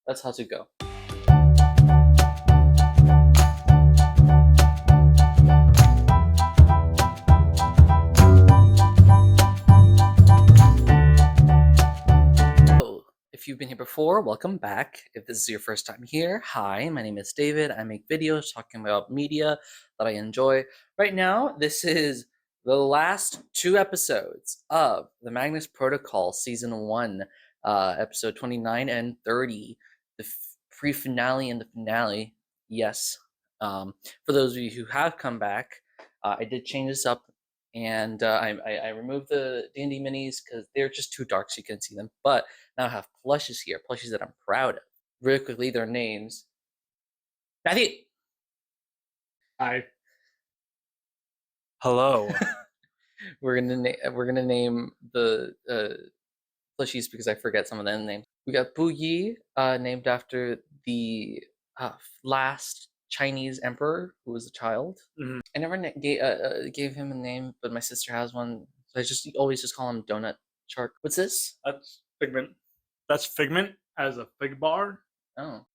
That's how to go. If you've been here before, welcome back. If this is your first time here, hi, my name is David. I make videos talking about media that I enjoy. Right now, this is the last 2 episodes of the Magnus Protocol Season 1, episode 29 and 30, the pre-finale and the finale. Yes. For those of you who have come back, I did change this up, and I removed the D&D minis because they're just too dark so you can't see them, but now I have plushes here, plushes that I'm proud of. Really quickly, their names. Matthew! Hi. Hello. We're gonna name the plushies because I forget some of the names. We got Bu Yi, named after the last Chinese emperor who was a child. Mhm. I never gave him a name, but my sister has one, so I always just call him Donut Shark. What's this? That's Figment. That's Figment as a fig bar. Oh.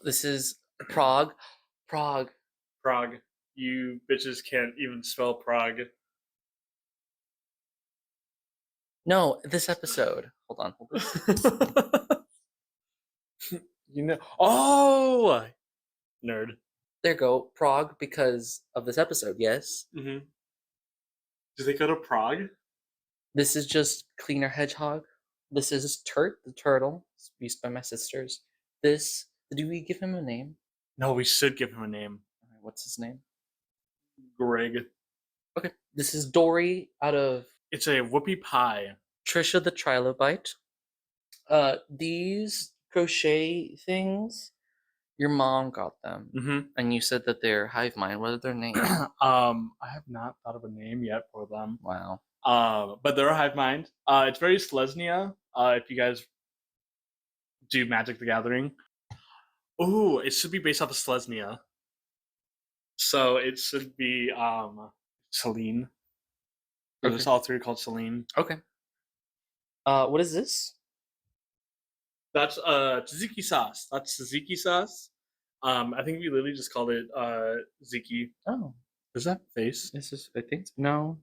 This is Prague. Prague. You bitches can't even spell Prague. No, this episode. Hold on. You know. Oh! Nerd. There you go. Prague because of this episode, yes. Mm-hmm. Do they go to Prague? This is just Cleaner Hedgehog. This is Turt, the turtle, used by my sisters. This, do we give him a name? No, we should give him a name. What's his name? Greg. Okay. This is Dory out of... It's a whoopie pie. Trisha the Trilobite. These crochet things, your mom got them. Mm-hmm. And you said that they're hive mind. What are their names? I have not thought of a name yet for them. Wow. But they're a hive mind. It's very Selesnya. If you guys do Magic the Gathering. Ooh, it should be based off of Selesnya. So it should be Celine. There's a solid 3 called Celine. Okay. What is this? That's tzatziki sauce. That's tzatziki sauce. I think we literally just called it Ziki. Oh. Does that face? This is, I think, no.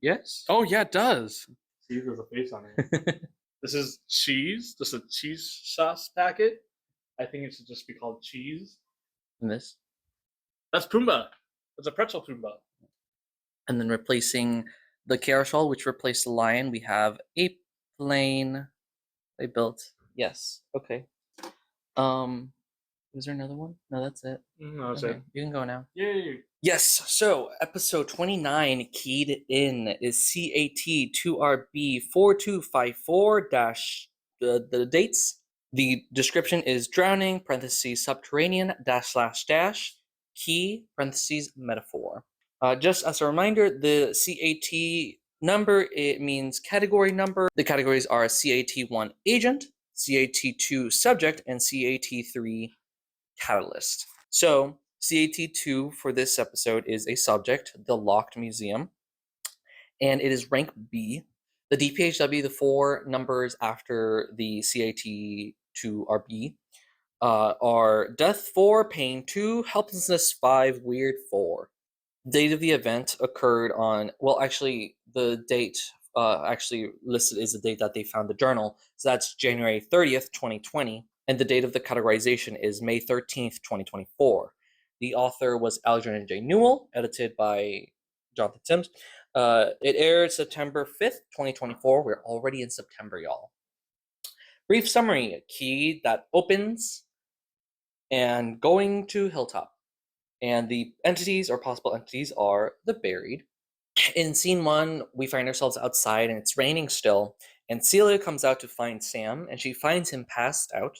Yes? Oh yeah, it does. See, there's a face on it. This is cheese. Just a cheese sauce packet. I think it should just be called cheese. And this? That's Pumbaa. That's a pretzel Pumbaa. And then replacing the carousel, which replaced the lion, we have a plane they built. Yes. Okay. Was there another one? No, that's it. No, that's okay. it. You can go now. Yay. Yes. So episode 29 keyed in is CAT 2RB 4254 dash the dates. The description is drowning, parentheses, subterranean, dash slash dash, key, parentheses, metaphor. Just as a reminder, the CAT number, it means category number. The categories are CAT1 agent, CAT2 subject, and CAT3 catalyst. So CAT2 for this episode is a subject, the locked museum, and it is rank B. The DPHW, the 4 numbers after the CAT2RB, are death 4, pain 2, helplessness 5, weird 4. Date of the event occurred on, well, actually, the date actually listed is the date that they found the journal. So that's January 30th, 2020. And the date of the categorization is May 13th, 2024. The author was Alexander J. Newell, edited by Jonathan Sims. It aired September 5th, 2024. We're already in September, y'all. Brief summary: a key that opens and going to Hilltop. And the entities or possible entities are the buried. In scene 1, we find ourselves outside and it's raining still. And Celia comes out to find Sam, and she finds him passed out.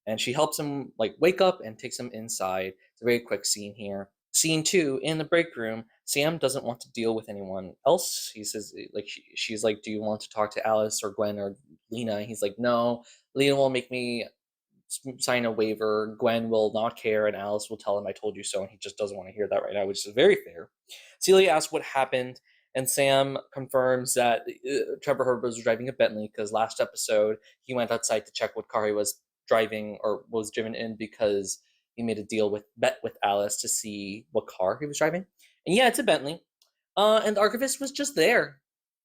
And she helps him wake up and takes him inside. It's a very quick scene here. Scene 2, in the break room, Sam doesn't want to deal with anyone else. He says, she's like, do you want to talk to Alice or Gwen or Lena? And he's like, no, Lena will make me sign a waiver. Gwen will not care, and Alice will tell him I told you so, and he just doesn't want to hear that right now, which is very fair. Celia asks what happened, and Sam confirms that Trevor Herbert was driving a Bentley because last episode he went outside to check what car he was driving or was driven in because he made a bet with Alice to see what car he was driving. And yeah, it's a Bentley. And the archivist was just there.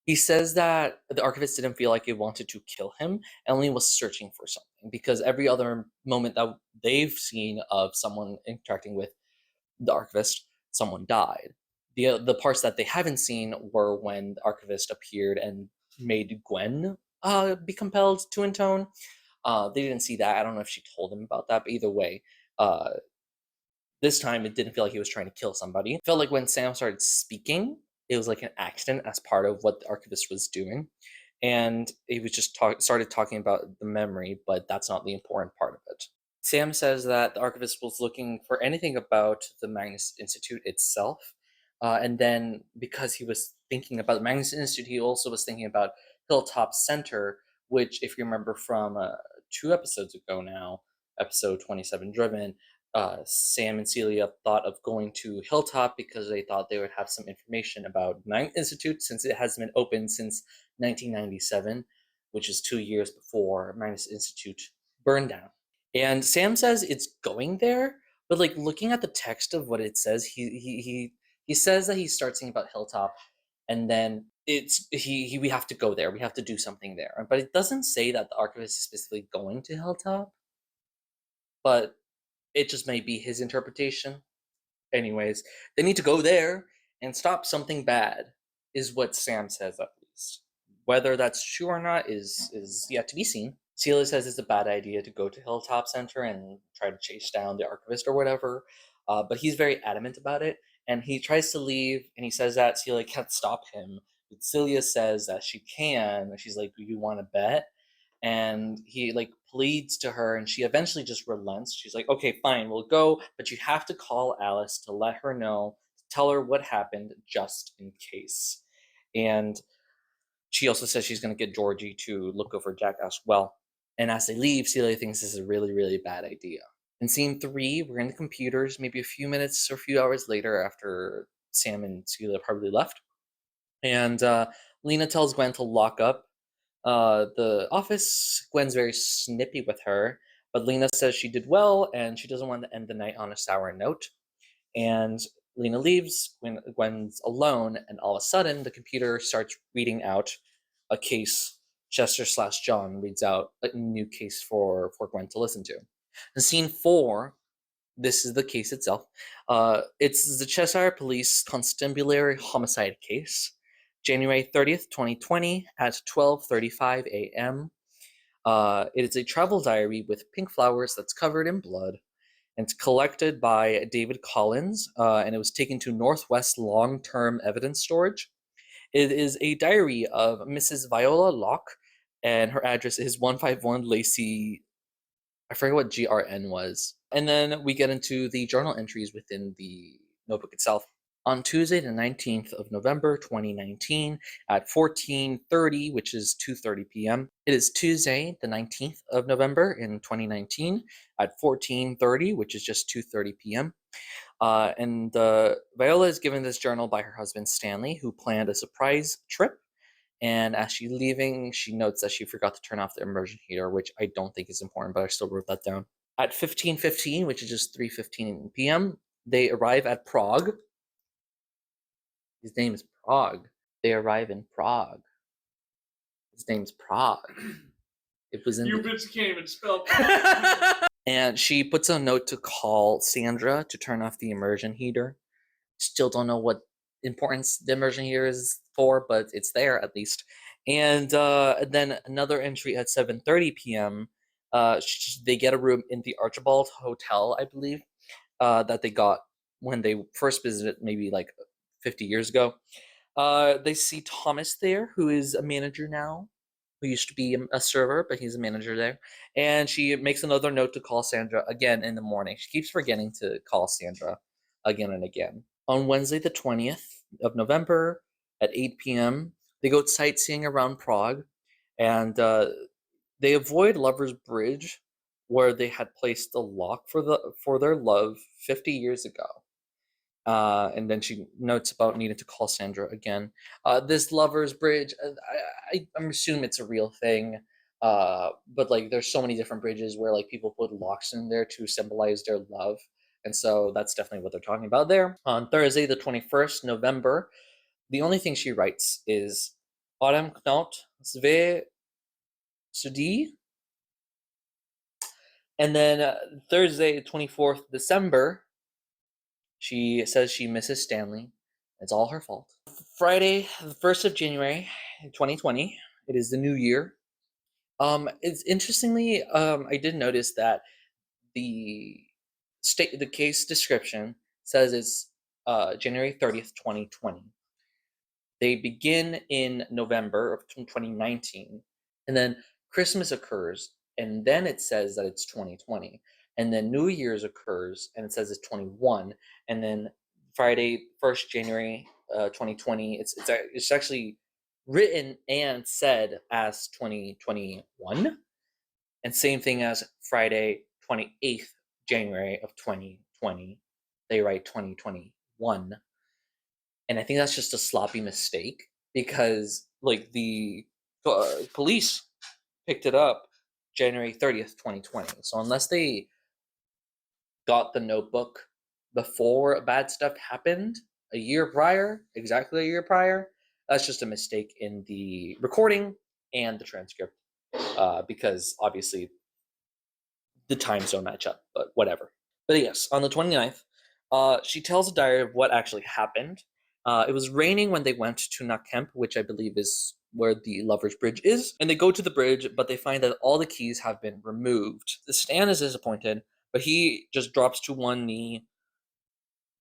He says that the archivist didn't feel like he wanted to kill him, and only was searching for something because every other moment that they've seen of someone interacting with the archivist, someone died. The parts that they haven't seen were when the archivist appeared and made Gwen be compelled to intone. They didn't see that. I don't know if she told him about that, but either way, uh, this time it didn't feel like he was trying to kill somebody. It felt like when Sam started speaking, it was like an accident as part of what the archivist was doing. And he was just started talking about the memory, but that's not the important part of it. Sam says that the archivist was looking for anything about the Magnus Institute itself. And then because he was thinking about the Magnus Institute, he also was thinking about Hilltop Center, which, if you remember from 2 episodes ago now, episode 27 Driven, Sam and Celia thought of going to Hilltop because they thought they would have some information about Magnus Institute since it hasn't been open since 1997, which is 2 years before Magnus Institute burned down. And Sam says it's going there, but like looking at the text of what it says, he says that he starts thinking about Hilltop, and then we have to go there. We have to do something there. But it doesn't say that the archivist is specifically going to Hilltop. But it just may be his interpretation. Anyways, they need to go there and stop something bad, is what Sam says at least. Whether that's true or not is yet to be seen. Celia says it's a bad idea to go to Hilltop Center and try to chase down the archivist or whatever, but he's very adamant about it, and he tries to leave, and he says that Celia can't stop him, but Celia says that she can. She's like, do you want to bet? And he like pleads to her, and she eventually just relents. She's like, okay, fine, we'll go, but you have to call Alice to let her know, tell her what happened just in case. And she also says she's going to get Georgie to look over Jack as well. And as they leave, Celia thinks this is a really, really bad idea. In scene 3, we're in the computers, maybe a few minutes or a few hours later after Sam and Celia probably left. And Lena tells Gwen to lock up the office. Gwen's very snippy with her, but Lena says she did well and she doesn't want to end the night on a sour note. And Lena leaves. Gwen's alone, and all of a sudden, the computer starts reading out a case. Chester/John reads out a new case for Gwen to listen to. In scene 4, this is the case itself. It's the Cheshire Police Constabulary Homicide Case, January 30th, 2020, at 12:35 a.m. It is a travel diary with pink flowers that's covered in blood. And it's collected by David Collins, and it was taken to Northwest Long-Term Evidence Storage. It is a diary of Mrs. Viola Locke, and her address is 151 Lacey. I forget what GRN was. And then we get into the journal entries within the notebook itself. On Tuesday, the 19th of November, 2019, at 14:30, which is 2:30 p.m. It is Tuesday, the 19th of November in 2019, at 14:30, which is just 2:30 p.m. And Viola is given this journal by her husband, Stanley, who planned a surprise trip. And as she's leaving, she notes that she forgot to turn off the immersion heater, which I don't think is important, but I still wrote that down. At 15:15, which is just 3:15 p.m., they arrive at Prague. His name is Prague. They arrive in Prague. His name's Prague. It was in. You bitch can't even spell Prague. And she puts a note to call Sandra to turn off the immersion heater. Still don't know what importance the immersion heater is for, but it's there at least. And then another entry at 7:30 p.m. They get a room in the Archibald Hotel, I believe, that they got when they first visited, maybe like 50 years ago. They see Thomas there, who is a manager now, who used to be a server, but he's a manager there. And she makes another note to call Sandra again in the morning. She keeps forgetting to call Sandra again and again. On Wednesday, the 20th of November at 8 p.m., they go sightseeing around Prague, and they avoid Lover's Bridge, where they had placed the lock for their love 50 years ago. And then she notes about needing to call Sandra again. This Lover's Bridge, I'm assuming it's a real thing. But like there's so many different bridges where like people put locks in there to symbolize their love. And so that's definitely what they're talking about there. On Thursday, the 21st November, the only thing she writes is Autumn Knot Sve Sudi. And then Thursday, 24th December, she says she misses Stanley. It's all her fault. Friday, the 1st of January, 2020. It is the new year. It's interestingly, I did notice that the case description says it's January 30th, 2020. They begin in November of 2019, and then Christmas occurs, and then it says that it's 2020, and then New Year's occurs, and it says it's 21, and then Friday, 1st January 2020, it's actually written and said as 2021, and same thing as Friday, 28th January of 2020, they write 2021. And I think that's just a sloppy mistake because like the police picked it up January 30th, 2020. So unless they got the notebook before bad stuff happened a year prior, exactly a year prior, that's just a mistake in the recording and the transcript, because obviously the times don't match up, but whatever. But yes, on the 29th, she tells a diary of what actually happened. It was raining when they went to Nakemp, which I believe is where the Lover's Bridge is. And they go to the bridge, but they find that all the keys have been removed. Stan is disappointed, but he just drops to one knee.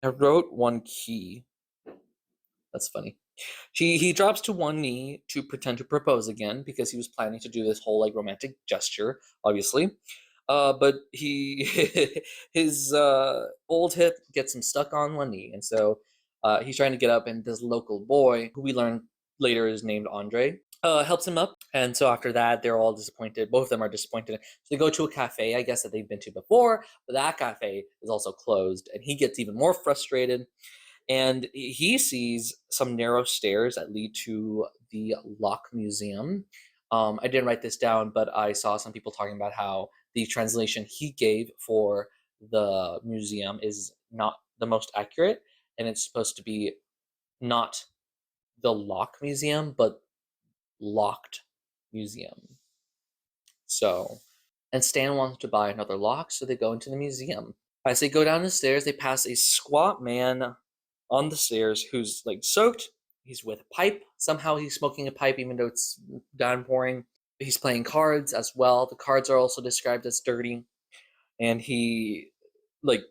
I wrote one key. That's funny. He drops to one knee to pretend to propose again because he was planning to do this whole like romantic gesture, obviously. But his old hip gets him stuck on one knee, and so he's trying to get up, and this local boy, who we learn later is named Andre, helps him up. And so after that, they're all disappointed. Both of them are disappointed. So they go to a cafe, I guess, that they've been to before, but that cafe is also closed, and he gets even more frustrated. And he sees some narrow stairs that lead to the Lock Museum. I didn't write this down, but I saw some people talking about how the translation he gave for the museum is not the most accurate, and it's supposed to be not the Lock Museum, but Locked Museum. So, and Stan wants to buy another lock, so they go into the museum. As they go down the stairs, they pass a squat man on the stairs who's like soaked. He's with a pipe. Somehow he's smoking a pipe even though it's downpouring. He's playing cards as well. The cards are also described as dirty. And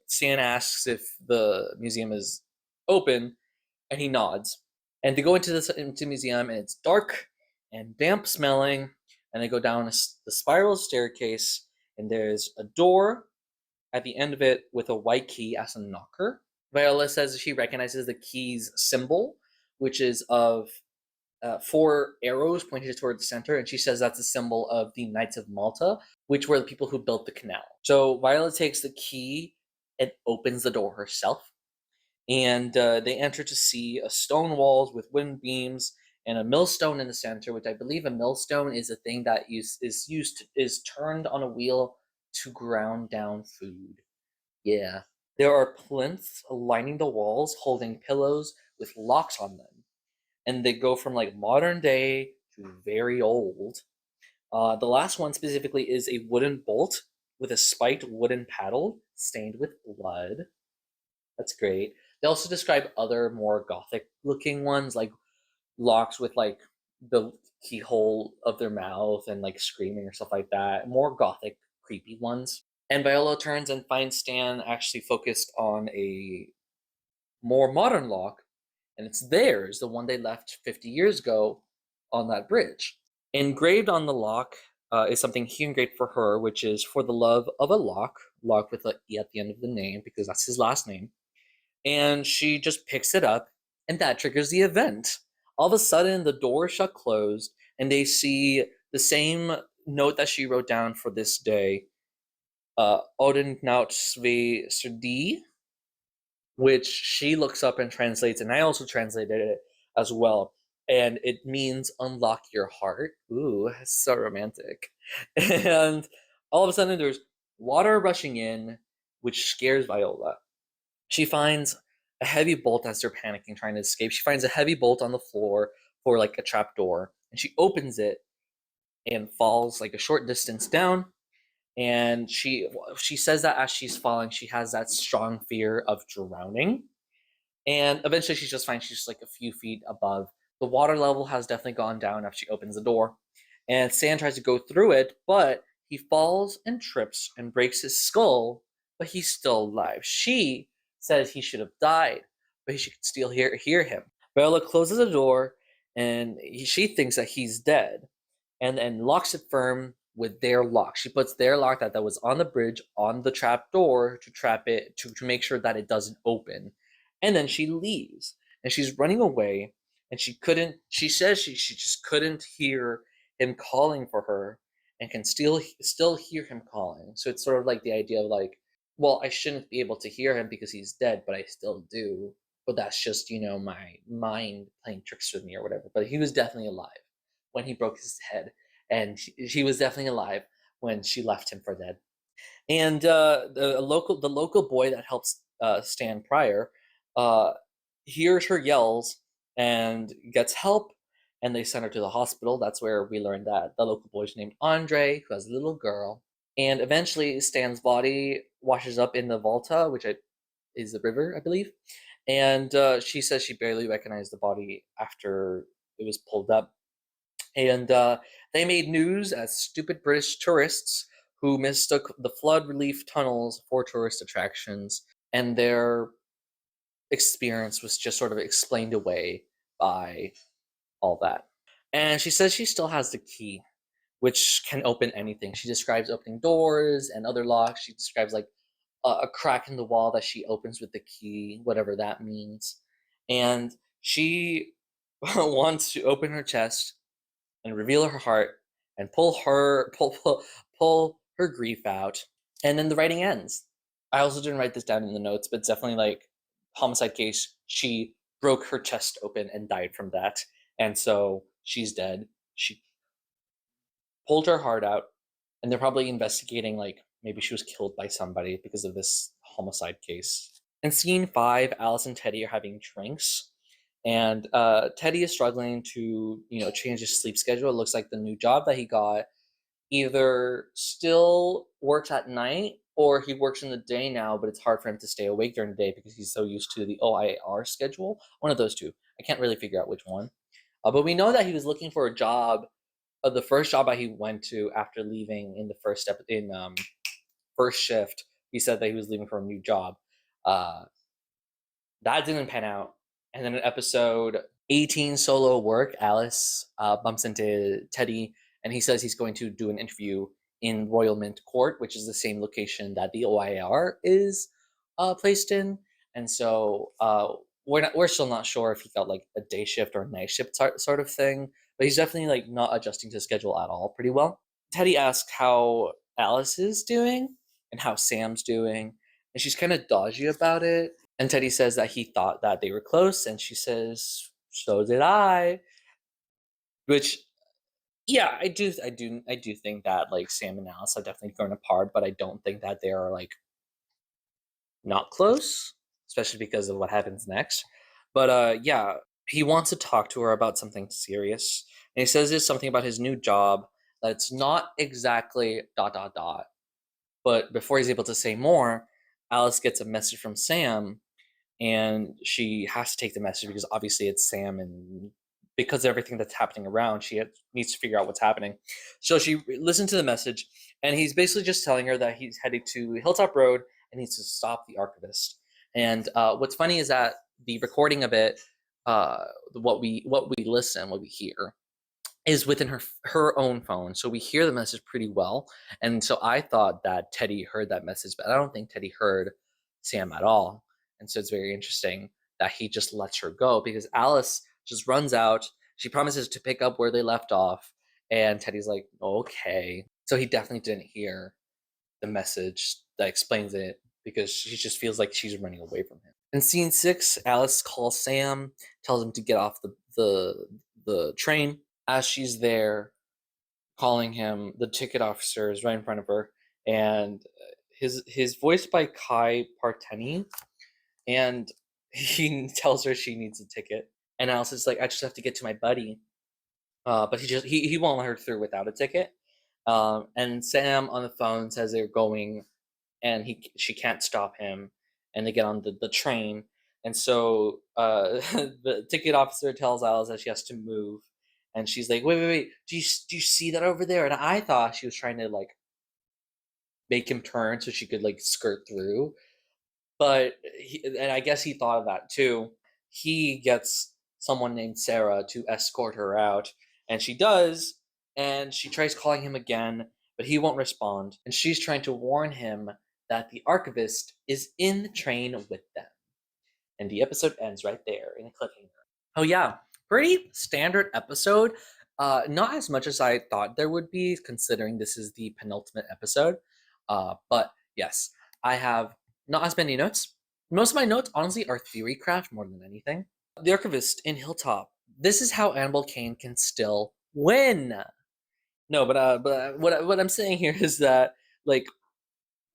Stan asks if the museum is open, and he nods. And they go into the museum, and it's dark and damp smelling. And they go down the spiral staircase, and there's a door at the end of it with a white key as a knocker. Viola says she recognizes the key's symbol, which is of 4 arrows pointed toward the center, and she says that's a symbol of the Knights of Malta, which were the people who built the canal. So Viola takes the key and opens the door herself, and they enter to see a stone walls with wooden beams and a millstone in the center, which I believe a millstone is a thing that is turned on a wheel to ground down food. Yeah. There are plinths lining the walls holding pillows with locks on them. And they go from like modern day to very old. The last one specifically is a wooden bolt with a spiked wooden paddle stained with blood. That's great. They also describe other more gothic looking ones, like locks with like the keyhole of their mouth and like screaming or stuff like that. More gothic, creepy ones. And Viola turns and finds Stan actually focused on a more modern lock, and it's theirs, the one they left 50 years ago on that bridge. Engraved on the lock is something he engraved for her, which is for the love of a lock with a E at the end of the name, because that's his last name. And she just picks it up, and that triggers the event. All of a sudden, the door shut closed, and they see the same note that she wrote down for this day, Odin Knaut Sve Sudi, which she looks up and translates, and I also translated it as well. And it means unlock your heart. Ooh, so romantic. And all of a sudden, there's water rushing in, which scares Viola. She finds a heavy bolt as they're panicking, trying to escape. She finds a heavy bolt on the floor for like a trap door, and she opens it and falls like a short distance down. And she says that as she's falling, she has that strong fear of drowning. And eventually, she's just fine. She's just like a few feet above. The water level has definitely gone down after she opens the door. And Sam tries to go through it, but he falls and trips and breaks his skull, but he's still alive. She says he should have died, but she could still hear him. Bella closes the door, and she thinks that he's dead, and locks it firm with their lock. She puts their lock that was on the bridge on the trap door to trap it to make sure that it doesn't open. And then she leaves, and she's running away, and she says she just couldn't hear him calling for her, and can still hear him calling. So it's sort of like the idea of like, well, I shouldn't be able to hear him because he's dead, but I still do. But that's just, my mind playing tricks with me or whatever. But he was definitely alive when he broke his head, and he was definitely alive when she left him for dead. And the local boy that helps Stan Pryor hears her yells and gets help, and they send her to the hospital. That's where we learned that the local boy's named Andre, who has a little girl. And eventually, Stan's body washes up in the Volta, which is the river, I believe. And she says she barely recognized the body after it was pulled up. And they made news as stupid British tourists who mistook the flood relief tunnels for tourist attractions, and their experience was just sort of explained away by all that. And she says she still has the key, which can open anything. She describes opening doors and other locks. She describes like a crack in the wall that she opens with the key, whatever that means. And she wants to open her chest and reveal her heart and pull her grief out. And then the writing ends. I also didn't write this down in the notes, but it's definitely like homicide case. She broke her chest open and died from that. And so she's dead. She pulled her heart out, and they're probably investigating like maybe she was killed by somebody because of this homicide case. In scene 5, Alice and Teddy are having drinks, and Teddy is struggling to change his sleep schedule. It looks like the new job that he got either still works at night or he works in the day now, but it's hard for him to stay awake during the day because he's so used to the OIAR schedule. One of those two. I can't really figure out which one. But we know that he was looking for a job. The first job that he went to after leaving in the first shift, he said that he was leaving for a new job. That didn't pan out. And then in episode 18, Solo Work, Alice bumps into Teddy, and he says he's going to do an interview in Royal Mint Court, which is the same location that the OIR is placed in. And so we're still not sure if he got like a day shift or a night shift sort of thing, but he's definitely like not adjusting to the schedule at all pretty well. Teddy asks how Alice is doing and how Sam's doing, and she's kind of dodgy about it. And Teddy says that he thought that they were close, and she says, "So did I." Which, yeah, I do think that like Sam and Alice have definitely grown apart, but I don't think that they are like not close, especially because of what happens next. But yeah, he wants to talk to her about something serious, and he says there's something about his new job that's not exactly ... But before he's able to say more, Alice gets a message from Sam, and she has to take the message because obviously it's Sam, and because of everything that's happening around, she needs to figure out what's happening. So she listened to the message, and he's basically just telling her that he's headed to Hilltop Road and needs to stop the archivist. And what's funny is that the recording of it, what we hear, is within her own phone, so we hear the message pretty well. And so I thought that Teddy heard that message, but I don't think Teddy heard Sam at all. And so it's very interesting that he just lets her go because Alice just runs out. She promises to pick up where they left off, and Teddy's like, okay. So he definitely didn't hear the message that explains it because she just feels like she's running away from him. In scene 6, Alice calls Sam, tells him to get off the train. As she's there, calling him. The ticket officer is right in front of her, and his voiced by Kai Parteni, and he tells her she needs a ticket, and Alice is like, I just have to get to my buddy, but he won't let her through without a ticket. And Sam on the phone says they're going, and she can't stop him, and they get on the train, and so the ticket officer tells Alice that she has to move, and she's like, wait, do you see that over there? And I thought she was trying to like make him turn so she could like skirt through, but and I guess he thought of that too. He gets someone named Sarah to escort her out, and she does, and she tries calling him again, but he won't respond, and she's trying to warn him that the archivist is in the train with them. And the episode ends right there in a cliffhanger. Oh yeah, pretty standard episode. Not as much as I thought there would be, considering this is the penultimate episode. But yes, I have not as many notes. Most of my notes, honestly, are theory craft more than anything. The archivist in Hilltop. This is how Annabelle Kane can still win. No, but what I'm saying here is that like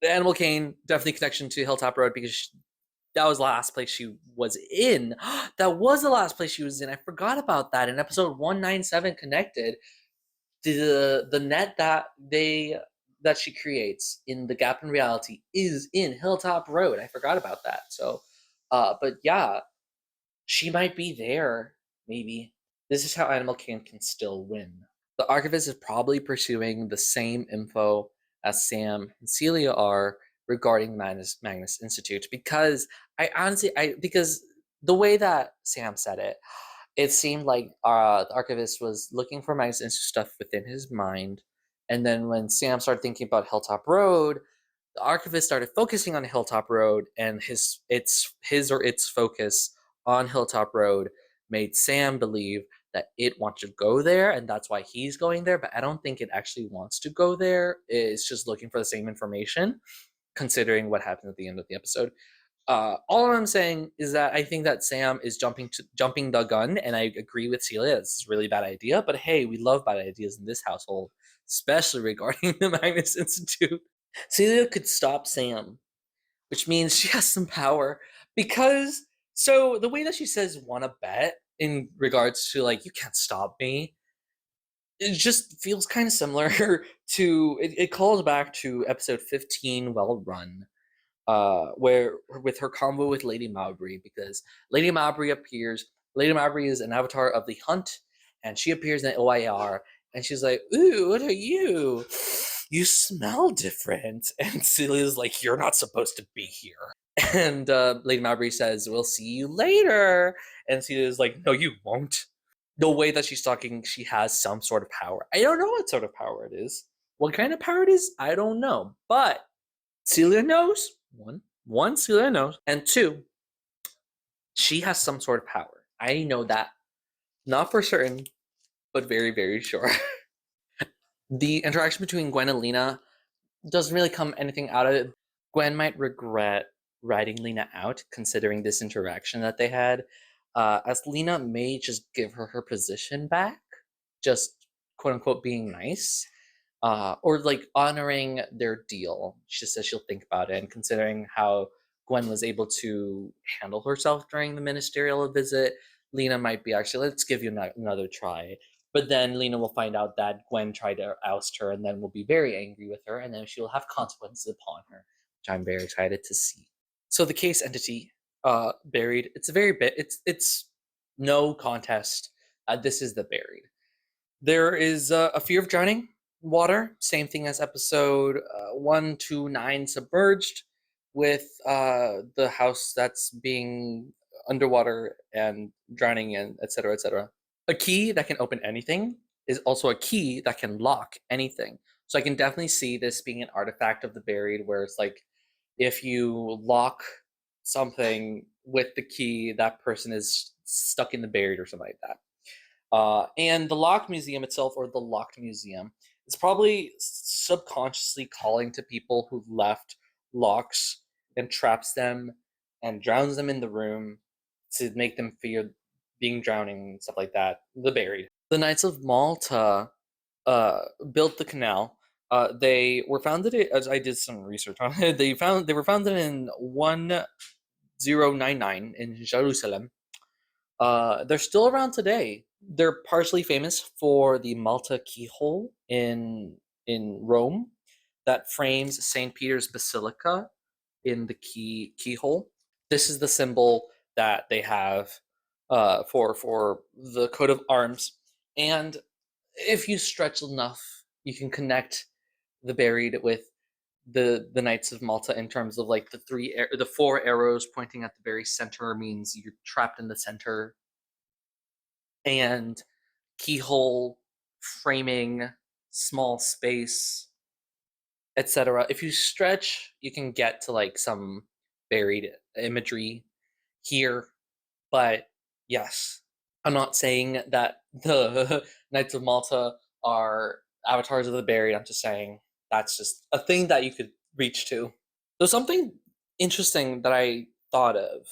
the Annabelle Kane definitely connection to Hilltop Road, because that was the last place she was in. That was the last place she was in. I forgot about that. In episode 197, Connected, the net that she creates in the gap in reality is in Hilltop Road. I forgot about that. So, but yeah, she might be there. Maybe this is how Animal Kane can still win. The archivist is probably pursuing the same info as Sam and Celia are regarding Magnus Institute, because because the way that Sam said it, it seemed like the archivist was looking for Magnus Institute stuff within his mind, and then when Sam started thinking about Hilltop Road, the archivist started focusing on Hilltop Road, and its focus on Hilltop Road made Sam believe that it wants to go there, and that's why he's going there. But I don't think it actually wants to go there. It's just looking for the same information, considering what happened at the end of the episode. All I'm saying is that I think that Sam is jumping the gun, and I agree with Celia. This is a really bad idea, but hey, we love bad ideas in this household, especially regarding the Magnus Institute. Celia could stop Sam, which means she has some power, because so the way that she says wanna bet in regards to like, you can't stop me, it just feels kind of similar to it calls back to episode 15, Well Run, where with her combo with Lady Mowbray, because Lady Mowbray is an avatar of the hunt, and she appears in OIAR, and she's like, ooh, what are you? You smell different. And Celia's like, you're not supposed to be here. And Lady Mowbray says, we'll see you later. And Celia's like, no, you won't. The way that she's talking, she has some sort of power. I don't know what sort of power it is. What kind of power it is, I don't know. But Celia knows. One, Celia knows. And two, she has some sort of power. I know that. Not for certain, but very, very sure. The interaction between Gwen and Lena doesn't really come anything out of it. Gwen might regret writing Lena out, considering this interaction that they had, as Lena may just give her position back, just quote unquote being nice, or like honoring their deal. She says she'll think about it, and considering how Gwen was able to handle herself during the ministerial visit, Lena might be actually, let's give you another try. But then Lena will find out that Gwen tried to oust her, and then will be very angry with her, and then she will have consequences upon her, which I'm very excited to see. So the case entity, buried. It's a very bit. It's no contest. This is the buried. There is a fear of drowning water. Same thing as episode 129, submerged, with the house that's being underwater and drowning, and etc. etc. A key that can open anything is also a key that can lock anything. So I can definitely see this being an artifact of the buried, where it's like, if you lock something with the key, that person is stuck in the buried or something like that. And the locked museum itself, or the locked museum, is probably subconsciously calling to people who left locks and traps them and drowns them in the room to make them fear being drowning and stuff like that. The buried. The Knights of Malta built the canal. They were founded, as I did some research on it. They were founded in 1099 in Jerusalem. They're still around today. They're partially famous for the Malta keyhole in Rome that frames St. Peter's Basilica in the keyhole. This is the symbol that they have for the coat of arms. And if you stretch enough, you can connect the buried with the Knights of Malta in terms of like the four arrows pointing at the very center means you're trapped in the center, and keyhole framing, small space, etc. If you stretch, you can get to like some buried imagery here. But yes, I'm not saying that the Knights of Malta are avatars of the buried. I'm just saying that's just a thing that you could reach to. There's something interesting that I thought of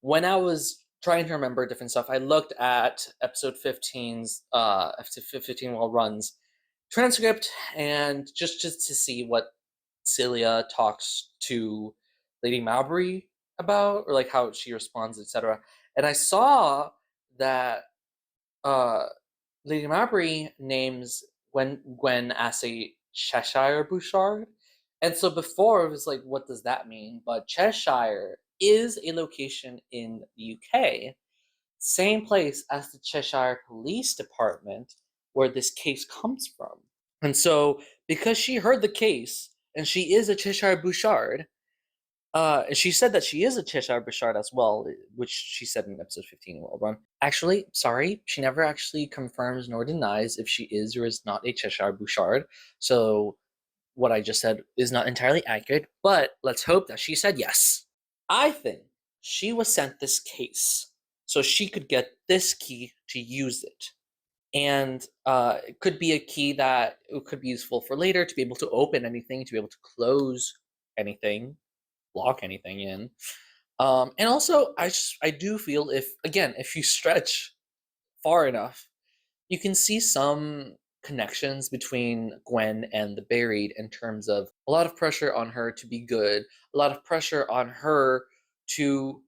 when I was trying to remember different stuff. I looked at episode 15's episode 15 Well Runs transcript, and just to see what Celia talks to Lady Mowbray about, or like how she responds, etc. And I saw that Lady Mowbray names Gwen as a Cheshire Bouchard. And so before it was like, what does that mean? But Cheshire is a location in the UK, same place as the Cheshire Police Department, where this case comes from. And so, because she heard the case and she is a Cheshire Bouchard, and she said that she is a Cheshire Bouchard as well, which she said in episode 15 of Well Run. Actually, sorry, she never actually confirms nor denies if she is or is not a Cheshire Bouchard. So what I just said is not entirely accurate, but let's hope that she said yes. I think she was sent this case so she could get this key to use it. And it could be a key that it could be useful for later to be able to open anything, to be able to close anything, lock anything in. And also, I do feel if you stretch far enough, you can see some connections between Gwen and the buried in terms of a lot of pressure on her to be good, a lot of pressure on her to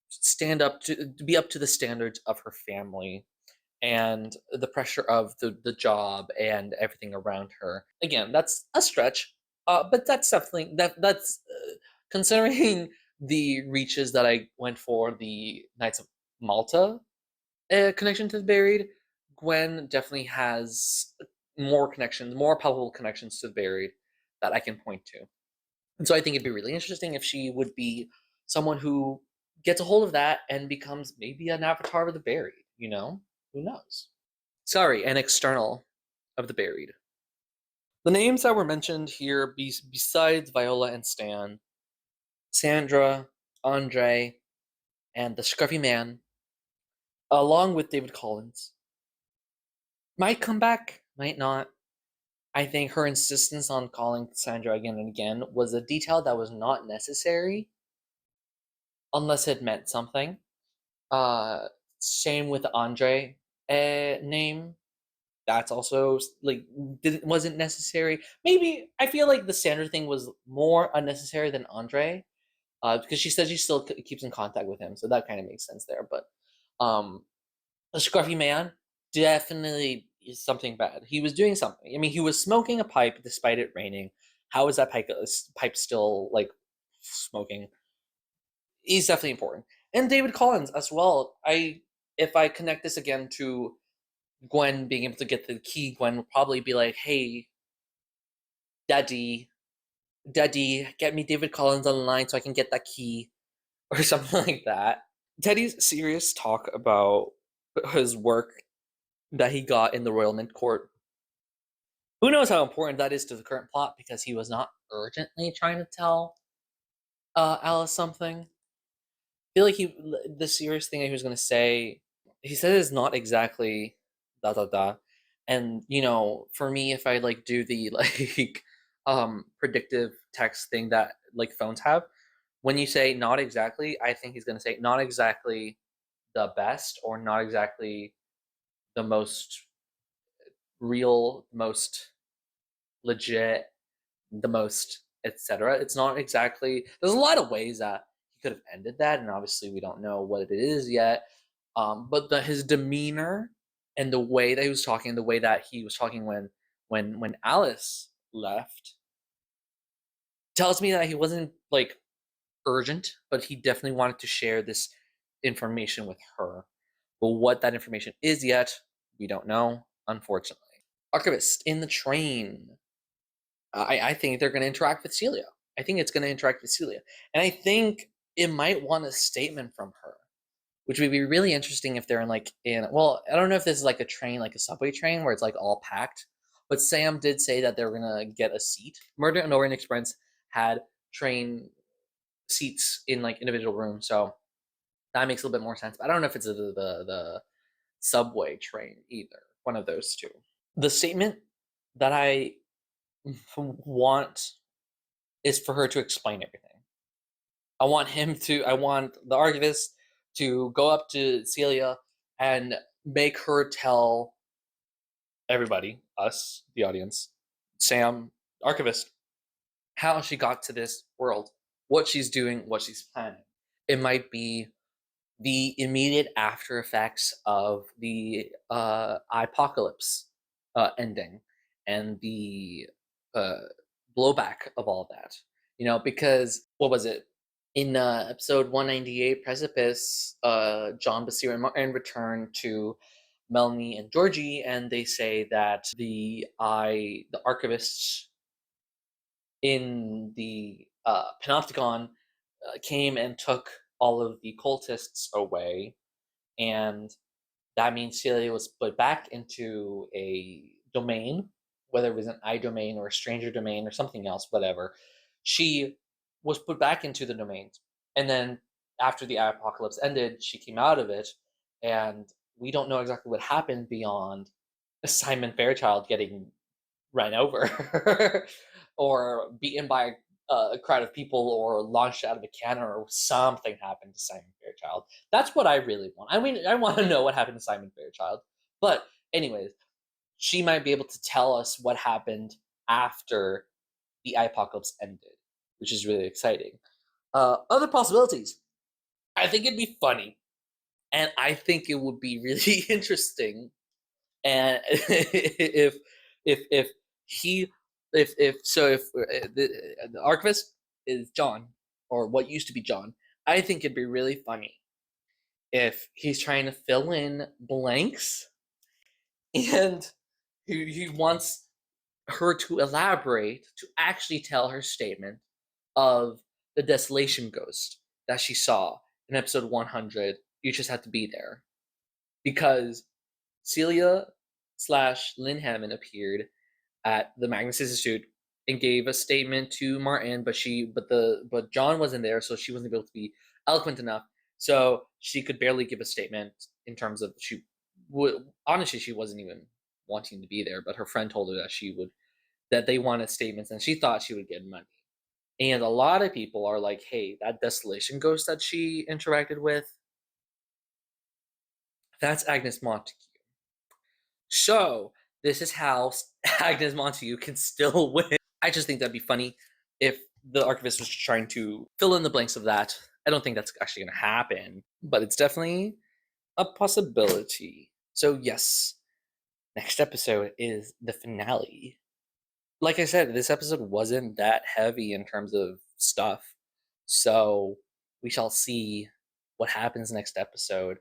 stand up to be up to the standards of her family, and the pressure of the job and everything around her. Again, that's a stretch, but that's definitely that's considering the reaches that I went for the Knights of Malta connection to the buried. Gwen definitely has more connections, more palpable connections to the buried that I can point to. And so I think it'd be really interesting if she would be someone who gets a hold of that and becomes maybe an avatar of the buried, you know? Who knows? Sorry, an external of the buried. The names that were mentioned here, besides Viola and Stan, Sandra, Andre, and the Scruffy Man, along with David Collins, might come back, might not. I think her insistence on calling Sandra again and again was a detail that was not necessary, unless it meant something. Same with the Andre name. That's also like wasn't necessary. Maybe I feel like the Sandra thing was more unnecessary than Andre, because she said she still keeps in contact with him, so that kind of makes sense there. But the Scruffy Man definitely is something bad. He was doing something. I mean, he was smoking a pipe despite it raining. How is that pipe still like smoking? He's definitely important. And David Collins as well. If I connect this again to Gwen being able to get the key, Gwen would probably be like, "Hey, Daddy, get me David Collins on the line so I can get that key," or something like that. Teddy's serious talk about his work that he got in the Royal Mint Court. Who knows how important that is to the current plot, because he was not urgently trying to tell Alice something. I feel like the serious thing he was going to say, he said is not exactly da da da. And for me, if I like do the like predictive text thing that like phones have, when you say not exactly, I think he's going to say not exactly the best, or not exactly the most real, the most legit, the most etc. It's not exactly. There's a lot of ways that he could have ended that, and obviously we don't know what it is yet. But his demeanor and the way that he was talking, the way that he was talking when Alice left, tells me that he wasn't like urgent, but he definitely wanted to share this information with her. But what that information is yet, we don't know, unfortunately. Archivist in the train. I think they're going to interact with Celia. I think it's going to interact with Celia. And I think it might want a statement from her, which would be really interesting if they're well, I don't know if this is like a train, like a subway train where it's like all packed, but Sam did say that they were going to get a seat. Murder and Orient Express had train seats in like individual rooms, so that makes a little bit more sense. But I don't know if it's the subway train either. One of those two. The statement that I want is for her to explain everything. I want the archivist to go up to Celia and make her tell everybody, us, the audience, Sam, archivist, how she got to this world, what she's doing, what she's planning. It might be the immediate after effects of the apocalypse ending and the blowback of all that. Because what was it? In episode 198, Precipice, John, Basir, and Martin return to Melanie and Georgie, and they say that the archivists in the Panopticon came and took all of the cultists away, and that means Celia was put back into a domain, whether it was an iDomain or a stranger domain or something else, whatever. She was put back into the domains, and then after the apocalypse ended, she came out of it, and we don't know exactly what happened beyond Simon Fairchild getting run over or beaten by a crowd of people or launched out of a cannon or something happened to Simon Fairchild. That's what I really want. I mean, I want to know what happened to Simon Fairchild. But anyways, she might be able to tell us what happened after the apocalypse ended, which is really exciting. Other possibilities. I think it'd be funny, and I think it would be really interesting. And if he if the archivist is John, or what used to be John, I think it'd be really funny if he's trying to fill in blanks and he wants her to elaborate, to actually tell her statement of the desolation ghost that she saw in episode 100. You just have to be there. Because Celia / Lynn Hammond appeared at the Magnus Institute and gave a statement to Martin, but John wasn't there, so she wasn't able to be eloquent enough. So she could barely give a statement in terms of she wasn't even wanting to be there, but her friend told her that they wanted statements, and she thought she would get money. And a lot of people are like, hey, that desolation ghost that she interacted with, that's Agnes Montague. So this is how Agnes Montague can still win. I just think that'd be funny if the archivist was trying to fill in the blanks of that. I don't think that's actually going to happen, but it's definitely a possibility. So yes, next episode is the finale. Like I said, this episode wasn't that heavy in terms of stuff, so we shall see what happens next episode.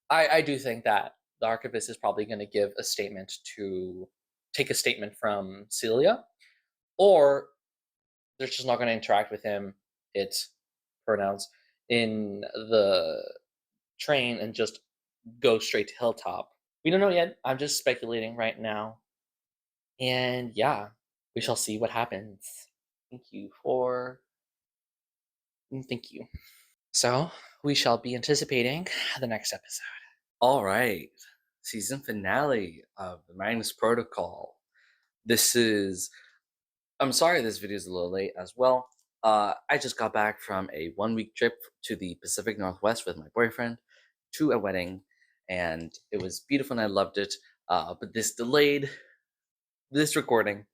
I do think that the archivist is probably going to take a statement from Celia, or they're just not going to interact with him, its pronouns, in the train and just go straight to Hilltop. We don't know yet. I'm just speculating right now. And yeah, we shall see what happens. Thank you. So, we shall be anticipating the next episode. All right. Season finale of the Magnus Protocol. I'm sorry this video is a little late as well. I just got back from a 1-week trip to the Pacific Northwest with my boyfriend to a wedding, and it was beautiful and I loved it. But this delayed this recording.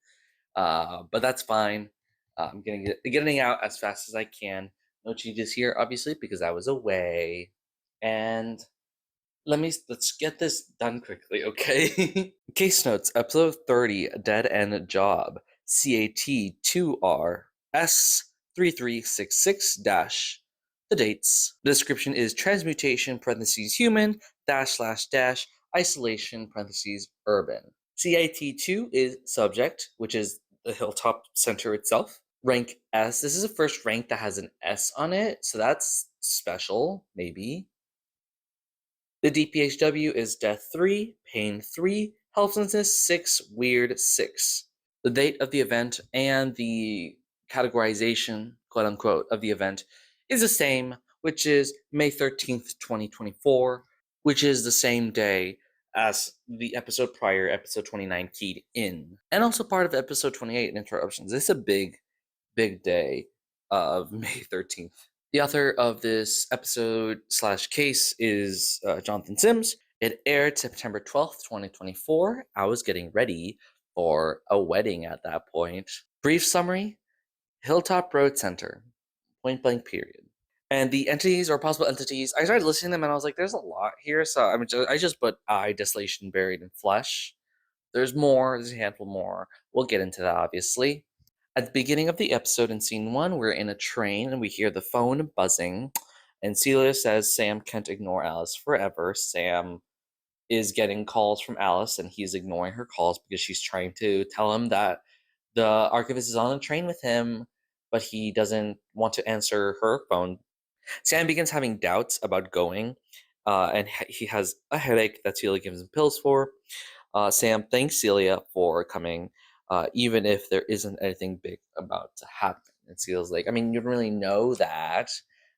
But that's fine. I'm getting out as fast as I can. No changes here, obviously, because I was away. And let's get this done quickly, okay? Case notes, episode 30, Dead End Job, CAT 2R S3366 the dates. The description is transmutation parentheses human -- isolation parentheses urban. CIT2 is subject, which is the hilltop center itself. Rank S. This is the first rank that has an S on it, so that's special, maybe. The DPHW is Death 3, Pain 3, Helplessness 6, Weird 6. The date of the event and the categorization, quote unquote, of the event is the same, which is May 13th, 2024, which is the same day as the episode prior, episode 29, keyed in. And also part of episode 28, Interruptions. This is a big day of May 13th. The author of this episode / case is Jonathan Sims. It aired September 12th, 2024. I was getting ready for a wedding at that point. Brief summary, Hilltop Road Center, point blank period. And the entities or possible entities, I started listening to them and I was like, there's a lot here. So I just put eye, desolation, buried in flesh. There's more, there's a handful more. We'll get into that, obviously. At the beginning of the episode in scene 1, we're in a train and we hear the phone buzzing. And Celia says Sam can't ignore Alice forever. Sam is getting calls from Alice and he's ignoring her calls because she's trying to tell him that the archivist is on the train with him, but he doesn't want to answer her phone. Sam begins having doubts about going, and he has a headache that Celia gives him pills for. Sam thanks Celia for coming, even if there isn't anything big about to happen. And Celia's like, I mean, you don't really know that.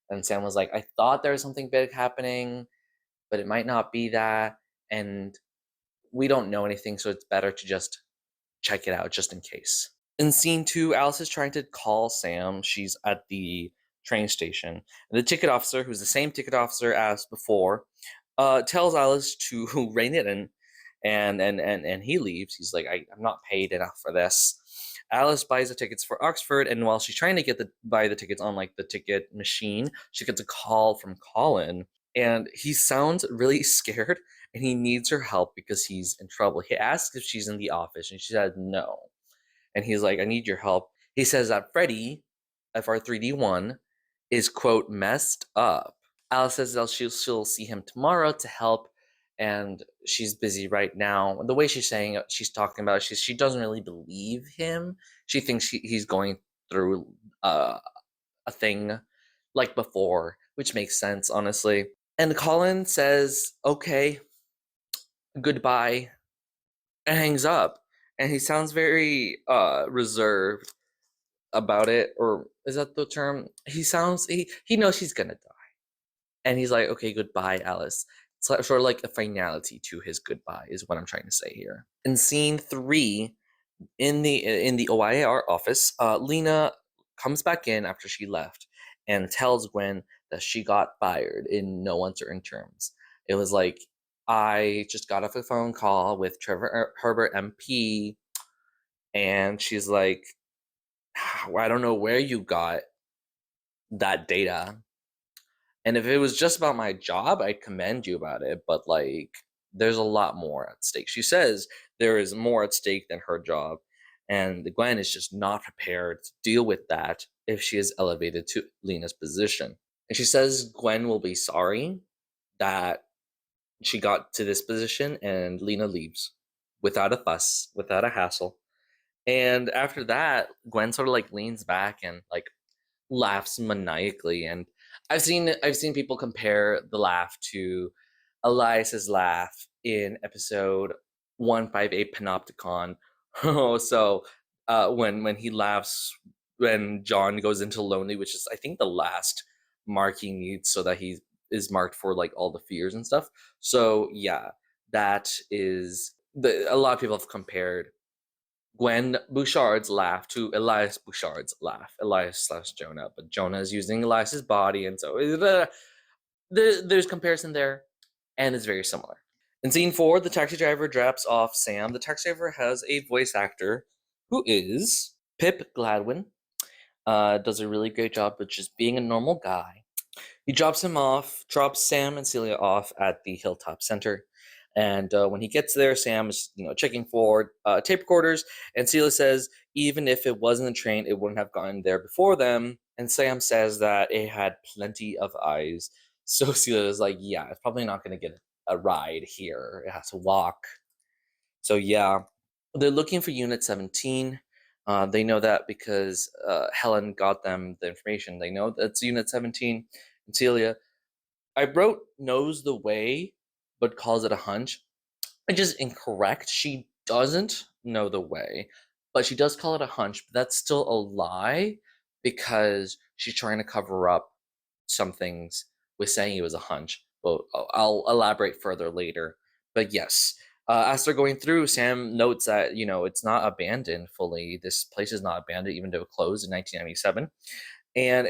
And Sam was like, I thought there was something big happening, but it might not be that. And we don't know anything, so it's better to just check it out just in case. In scene 2, Alice is trying to call Sam. She's at the train station. And the ticket officer, who's the same ticket officer as before, tells Alice to rein it in. And he leaves. He's like, I'm not paid enough for this. Alice buys the tickets for Oxford, and while she's trying to buy the tickets on like the ticket machine, she gets a call from Colin, and he sounds really scared, and he needs her help because he's in trouble. He asks if she's in the office, and she said no. And he's like, I need your help. He says that Freddy, FR3D1, is, quote, messed up. Alice says that she'll see him tomorrow to help, and she's busy right now. The way she's saying it, she's talking about it, she doesn't really believe him. She thinks he's going through a thing like before, which makes sense, honestly. And Colin says, okay, goodbye, and hangs up. And he sounds very reserved about it, or is that the term? He knows she's gonna die. And he's like, okay, goodbye, Alice. It's sort of like a finality to his goodbye is what I'm trying to say here. In scene 3, in the OIAR office, Lena comes back in after she left and tells Gwen that she got fired in no uncertain terms. It was like, I just got off a phone call with Trevor Herbert MP, and she's like, I don't know where you got that data. And if it was just about my job, I'd commend you about it. But like, there's a lot more at stake. She says there is more at stake than her job. And Gwen is just not prepared to deal with that if she is elevated to Lena's position. And she says Gwen will be sorry that she got to this position, and Lena leaves without a fuss, without a hassle. And after that, Gwen sort of like leans back and like laughs maniacally. And I've seen people compare the laugh to Elias's laugh in episode 158 Panopticon. So when he laughs when John goes into Lonely, which is I think the last mark he needs so that he is marked for like all the fears and stuff. So yeah, that is a lot of people have compared Gwen Bouchard's laugh to Elias Bouchard's laugh. Elias / Jonah, but Jonah is using Elias's body, and so there's comparison there, and it's very similar. In scene 4, the taxi driver drops off Sam. The taxi driver has a voice actor who is Pip Gladwin. Does a really great job of just being a normal guy. He drops Sam and Celia off at the Hilltop Center. And when he gets there, Sam is, checking for tape recorders. And Celia says, even if it wasn't a train, it wouldn't have gotten there before them. And Sam says that it had plenty of eyes. So Celia is like, yeah, it's probably not going to get a ride here. It has to walk. So yeah, they're looking for Unit 17. They know that because Helen got them the information. They know that's Unit 17. And Celia, I wrote knows the way, but calls it a hunch, which is incorrect. She doesn't know the way, but she does call it a hunch. But that's still a lie because she's trying to cover up some things with saying it was a hunch. Well, I'll elaborate further later. But yes, as they're going through, Sam notes that it's not abandoned fully. This place is not abandoned, even though it closed in 1997, and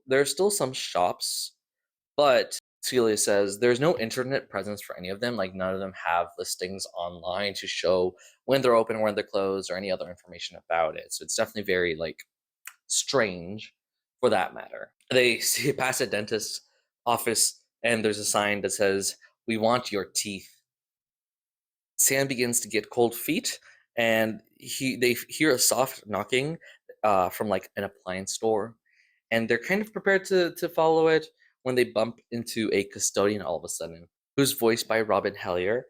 there's still some shops. But Celia says there's no internet presence for any of them. Like, none of them have listings online to show when they're open, when they're closed, or any other information about it. So it's definitely very, strange for that matter. They see past a dentist's office, and there's a sign that says, "We want your teeth." Sam begins to get cold feet, and they hear a soft knocking from an appliance store, and they're kind of prepared to follow it when they bump into a custodian all of a sudden, who's voiced by Robin Hellier.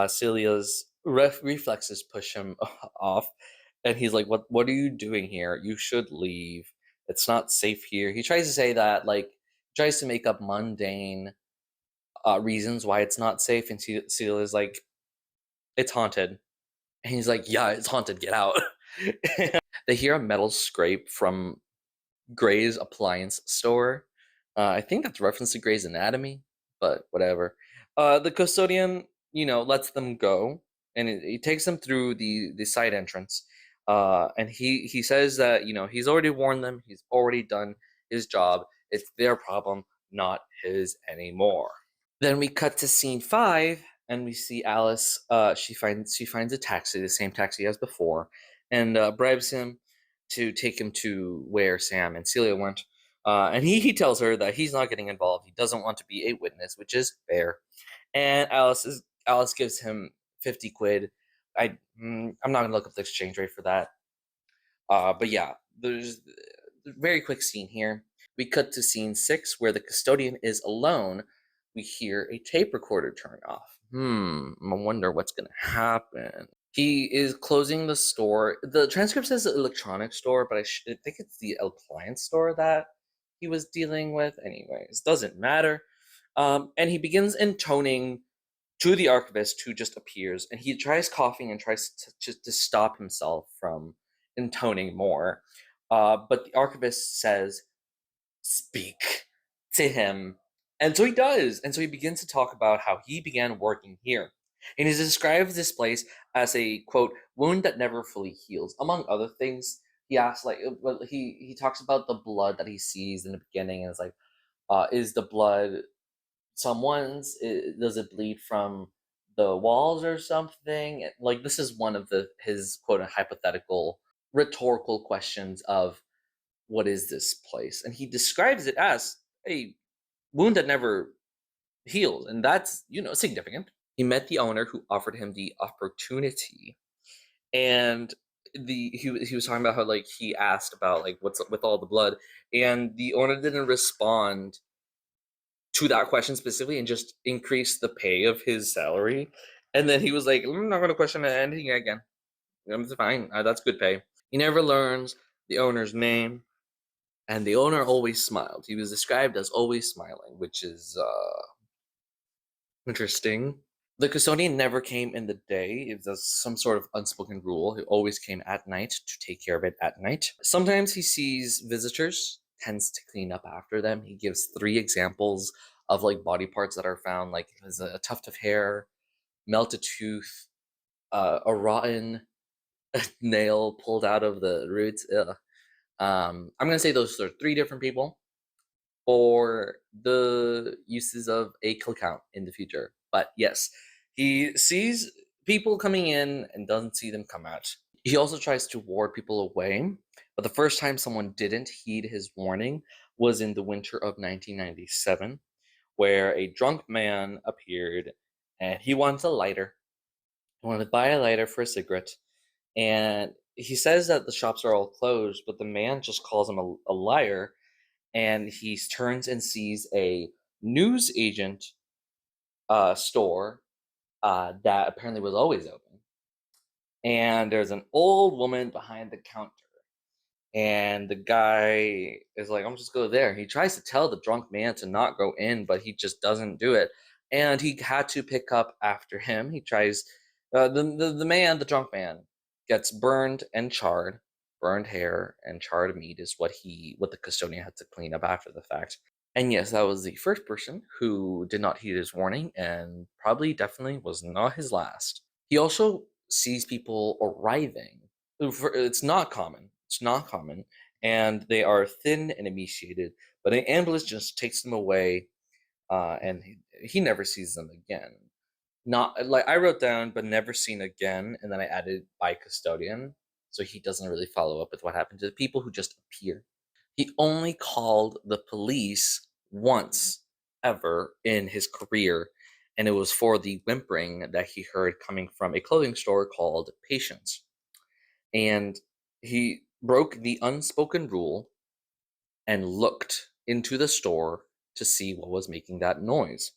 Celia's reflexes push him off, and he's like, "What are you doing here? You should leave. It's not safe here." He tries to say that, tries to make up mundane reasons why it's not safe, and Celia's like, "It's haunted." And he's like, "Yeah, it's haunted. Get out." They hear a metal scrape from Gray's appliance store. I think that's reference to Gray's Anatomy, but whatever. The custodian, lets them go, and he takes them through the side entrance. And he says that he's already warned them. He's already done his job. It's their problem, not his anymore. Then we cut to scene 5, and we see Alice. She finds a taxi, the same taxi as before, and bribes him to take him to where Sam and Celia went. And he tells her that he's not getting involved. He doesn't want to be a witness, which is fair. And Alice gives him 50 quid. I'm not gonna look up the exchange rate for that. But yeah, there's a very quick scene here. We cut to scene 6 where the custodian is alone. We hear a tape recorder turn off. I wonder what's gonna happen. He is closing the store. The transcript says electronics store, but I think it's the appliance store that he was dealing with. Anyways, doesn't matter. And he begins intoning to the archivist, who just appears, and he tries coughing and tries to stop himself from intoning more. But the archivist says, "Speak to him." And so he does. And so he begins to talk about how he began working here. And he describes this place as a, quote, wound that never fully heals. Among other things, he asks, he talks about the blood that he sees in the beginning, and it's like, is the blood someone's? Does it bleed from the walls or something? Like, this is one of his, quote, hypothetical rhetorical questions of, what is this place? And he describes it as a wound that never heals, and that's significant. He met the owner, who offered him the opportunity, and he was talking about how he asked about what's up with all the blood, and the owner didn't respond to that question specifically, and just increased the pay of his salary. And then he was like, "I'm not going to question anything again. It's fine. That's good pay." He never learns the owner's name. And the owner always smiled. He was described as always smiling, which is interesting. The custodian never came in the day. It was some sort of unspoken rule. He always came at night to take care of it at night. Sometimes he sees visitors, tends to clean up after them. He gives 3 examples of body parts that are found, there's a tuft of hair, melted tooth, a rotten nail pulled out of the roots. Ugh. I'm gonna say those are 3 different people for the uses of a kill count in the future. But yes, He sees people coming in and doesn't see them come out. He also tries to ward people away, but the first time someone didn't heed his warning was in the winter of 1997, where a drunk man appeared and he wanted a lighter. He wanted to buy a lighter for a cigarette, and he says that the shops are all closed, but the man just calls him a liar, and he turns and sees a news agent store that apparently was always open. And there's an old woman behind the counter. And the guy is like, I'm just go there. He tries to tell the drunk man to not go in, but he just doesn't do it. And he had to pick up after him. He tries, the drunk man, gets burned and charred. Burned hair and charred meat is what the custodian had to clean up after the fact. And yes, that was the first person who did not heed his warning, and probably definitely was not his last. He also sees people arriving. It's not common. It's not common. And they are thin and emaciated, but an ambulance just takes them away, and he never sees them again. Not like I wrote down, but never seen again, and then I added by custodian, so he doesn't really follow up with what happened to the people who just appear. He only called the police once ever in his career, and it was for the whimpering that he heard coming from a clothing store called Patience. And he broke the unspoken rule and looked into the store to see what was making that noise.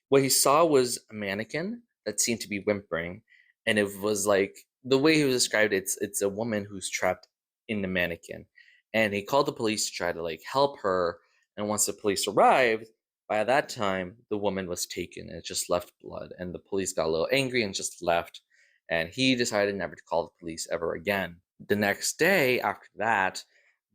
What he saw was a mannequin that seemed to be whimpering, and it was like the way he was described, it's a woman who's trapped in the mannequin. And he called the police to try to like help her, and once the police arrived, by that time the woman was taken and it just left blood, and the police got a little angry and just left, and he decided never to call the police ever again. The next day after that,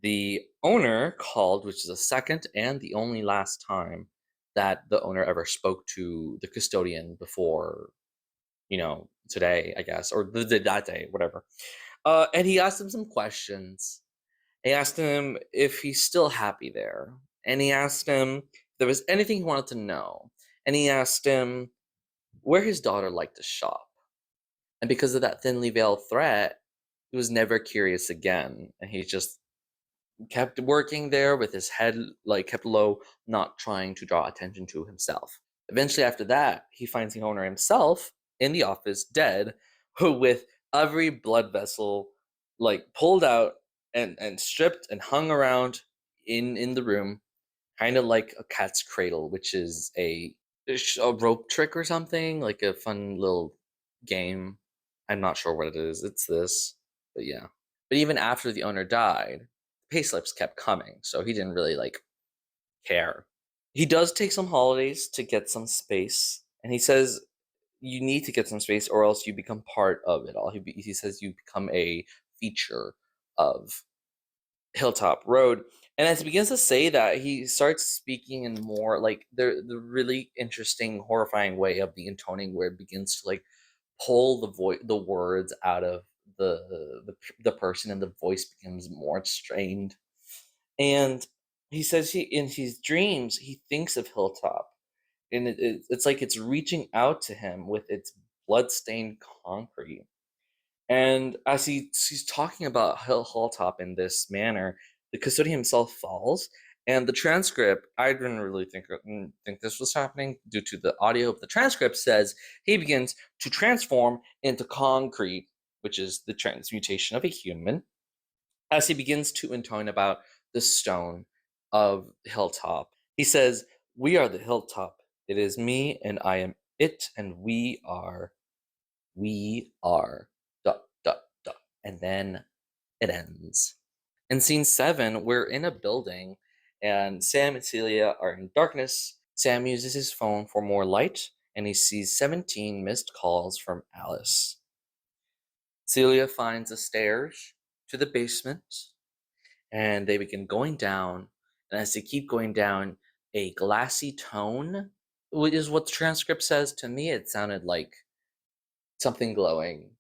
the owner called, which is the second and the only last time that the owner ever spoke to the custodian before, today, I guess, or that day, whatever. And he asked him some questions. He asked him if he's still happy there. And he asked him if there was anything he wanted to know. And he asked him where his daughter liked to shop. And because of that thinly veiled threat, he was never curious again. And he just kept working there with his head kept low, not trying to draw attention to himself. Eventually after that, he finds the owner himself in the office dead, with every blood vessel pulled out and stripped and hung around in the room, kind of like a cat's cradle, which is a rope trick or something, like a fun little game. I'm not sure what it is. It's this, but yeah. But even after the owner died, pay slips kept coming, so he didn't really care. He does take some holidays to get some space, and he says you need to get some space or else you become part of it all. He says you become a feature of Hilltop Road. And as he begins to say that, he starts speaking in more the really interesting, horrifying way of the intoning, where it begins to pull the words out of the person, and the voice becomes more strained. And he says in his dreams he thinks of Hilltop, and it's like it's reaching out to him with its bloodstained concrete. And as he's talking about Hilltop in this manner, the custodian himself falls. And the transcript, I didn't really think this was happening due to the audio, but the transcript says he begins to transform into concrete, which is the transmutation of a human, as he begins to intone about the stone of Hilltop. He says, "We are the Hilltop. It is me, and I am it, and we are, dot, dot, dot." And then it ends. In scene 7, we're in a building, and Sam and Celia are in darkness. Sam uses his phone for more light, and he sees 17 missed calls from Alice. Celia finds the stairs to the basement, and they begin going down. And as they keep going down, a glassy tone, which is what the transcript says. To me, it sounded like something glowing.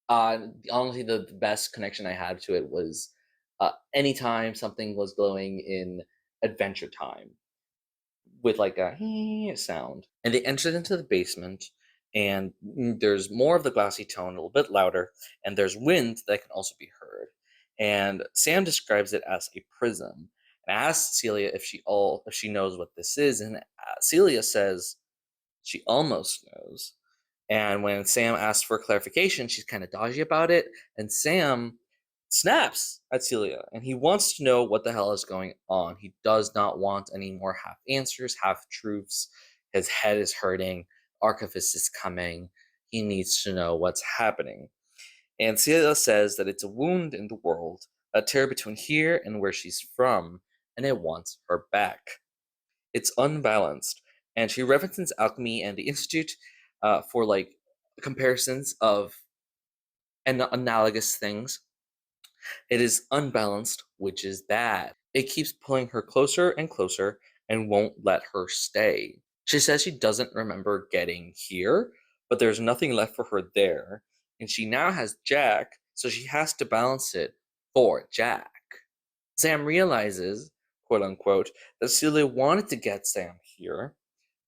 Honestly, the best connection I had to it was anytime something was glowing in Adventure Time with a sound. And they entered into the basement, and there's more of the glassy tone, a little bit louder, and there's wind that can also be heard. And Sam describes it as a prism and asks Celia if she knows what this is, and Celia says she almost knows. And when Sam asks for clarification, she's kind of dodgy about it, and Sam snaps at Celia, and he wants to know what the hell is going on. He does not want any more half answers, half truths. His head is hurting. Archivist is coming. He needs to know what's happening. And Celia says that it's a wound in the world, a tear between here and where she's from, and it wants her back. It's unbalanced. And she references alchemy and the Institute for like comparisons of analogous things. It is unbalanced, which is bad. It keeps pulling her closer and closer and won't let her stay. She says she doesn't remember getting here, but there's nothing left for her there. And she now has Jack, so she has to balance it for Jack. Sam realizes, quote unquote, that Celia wanted to get Sam here,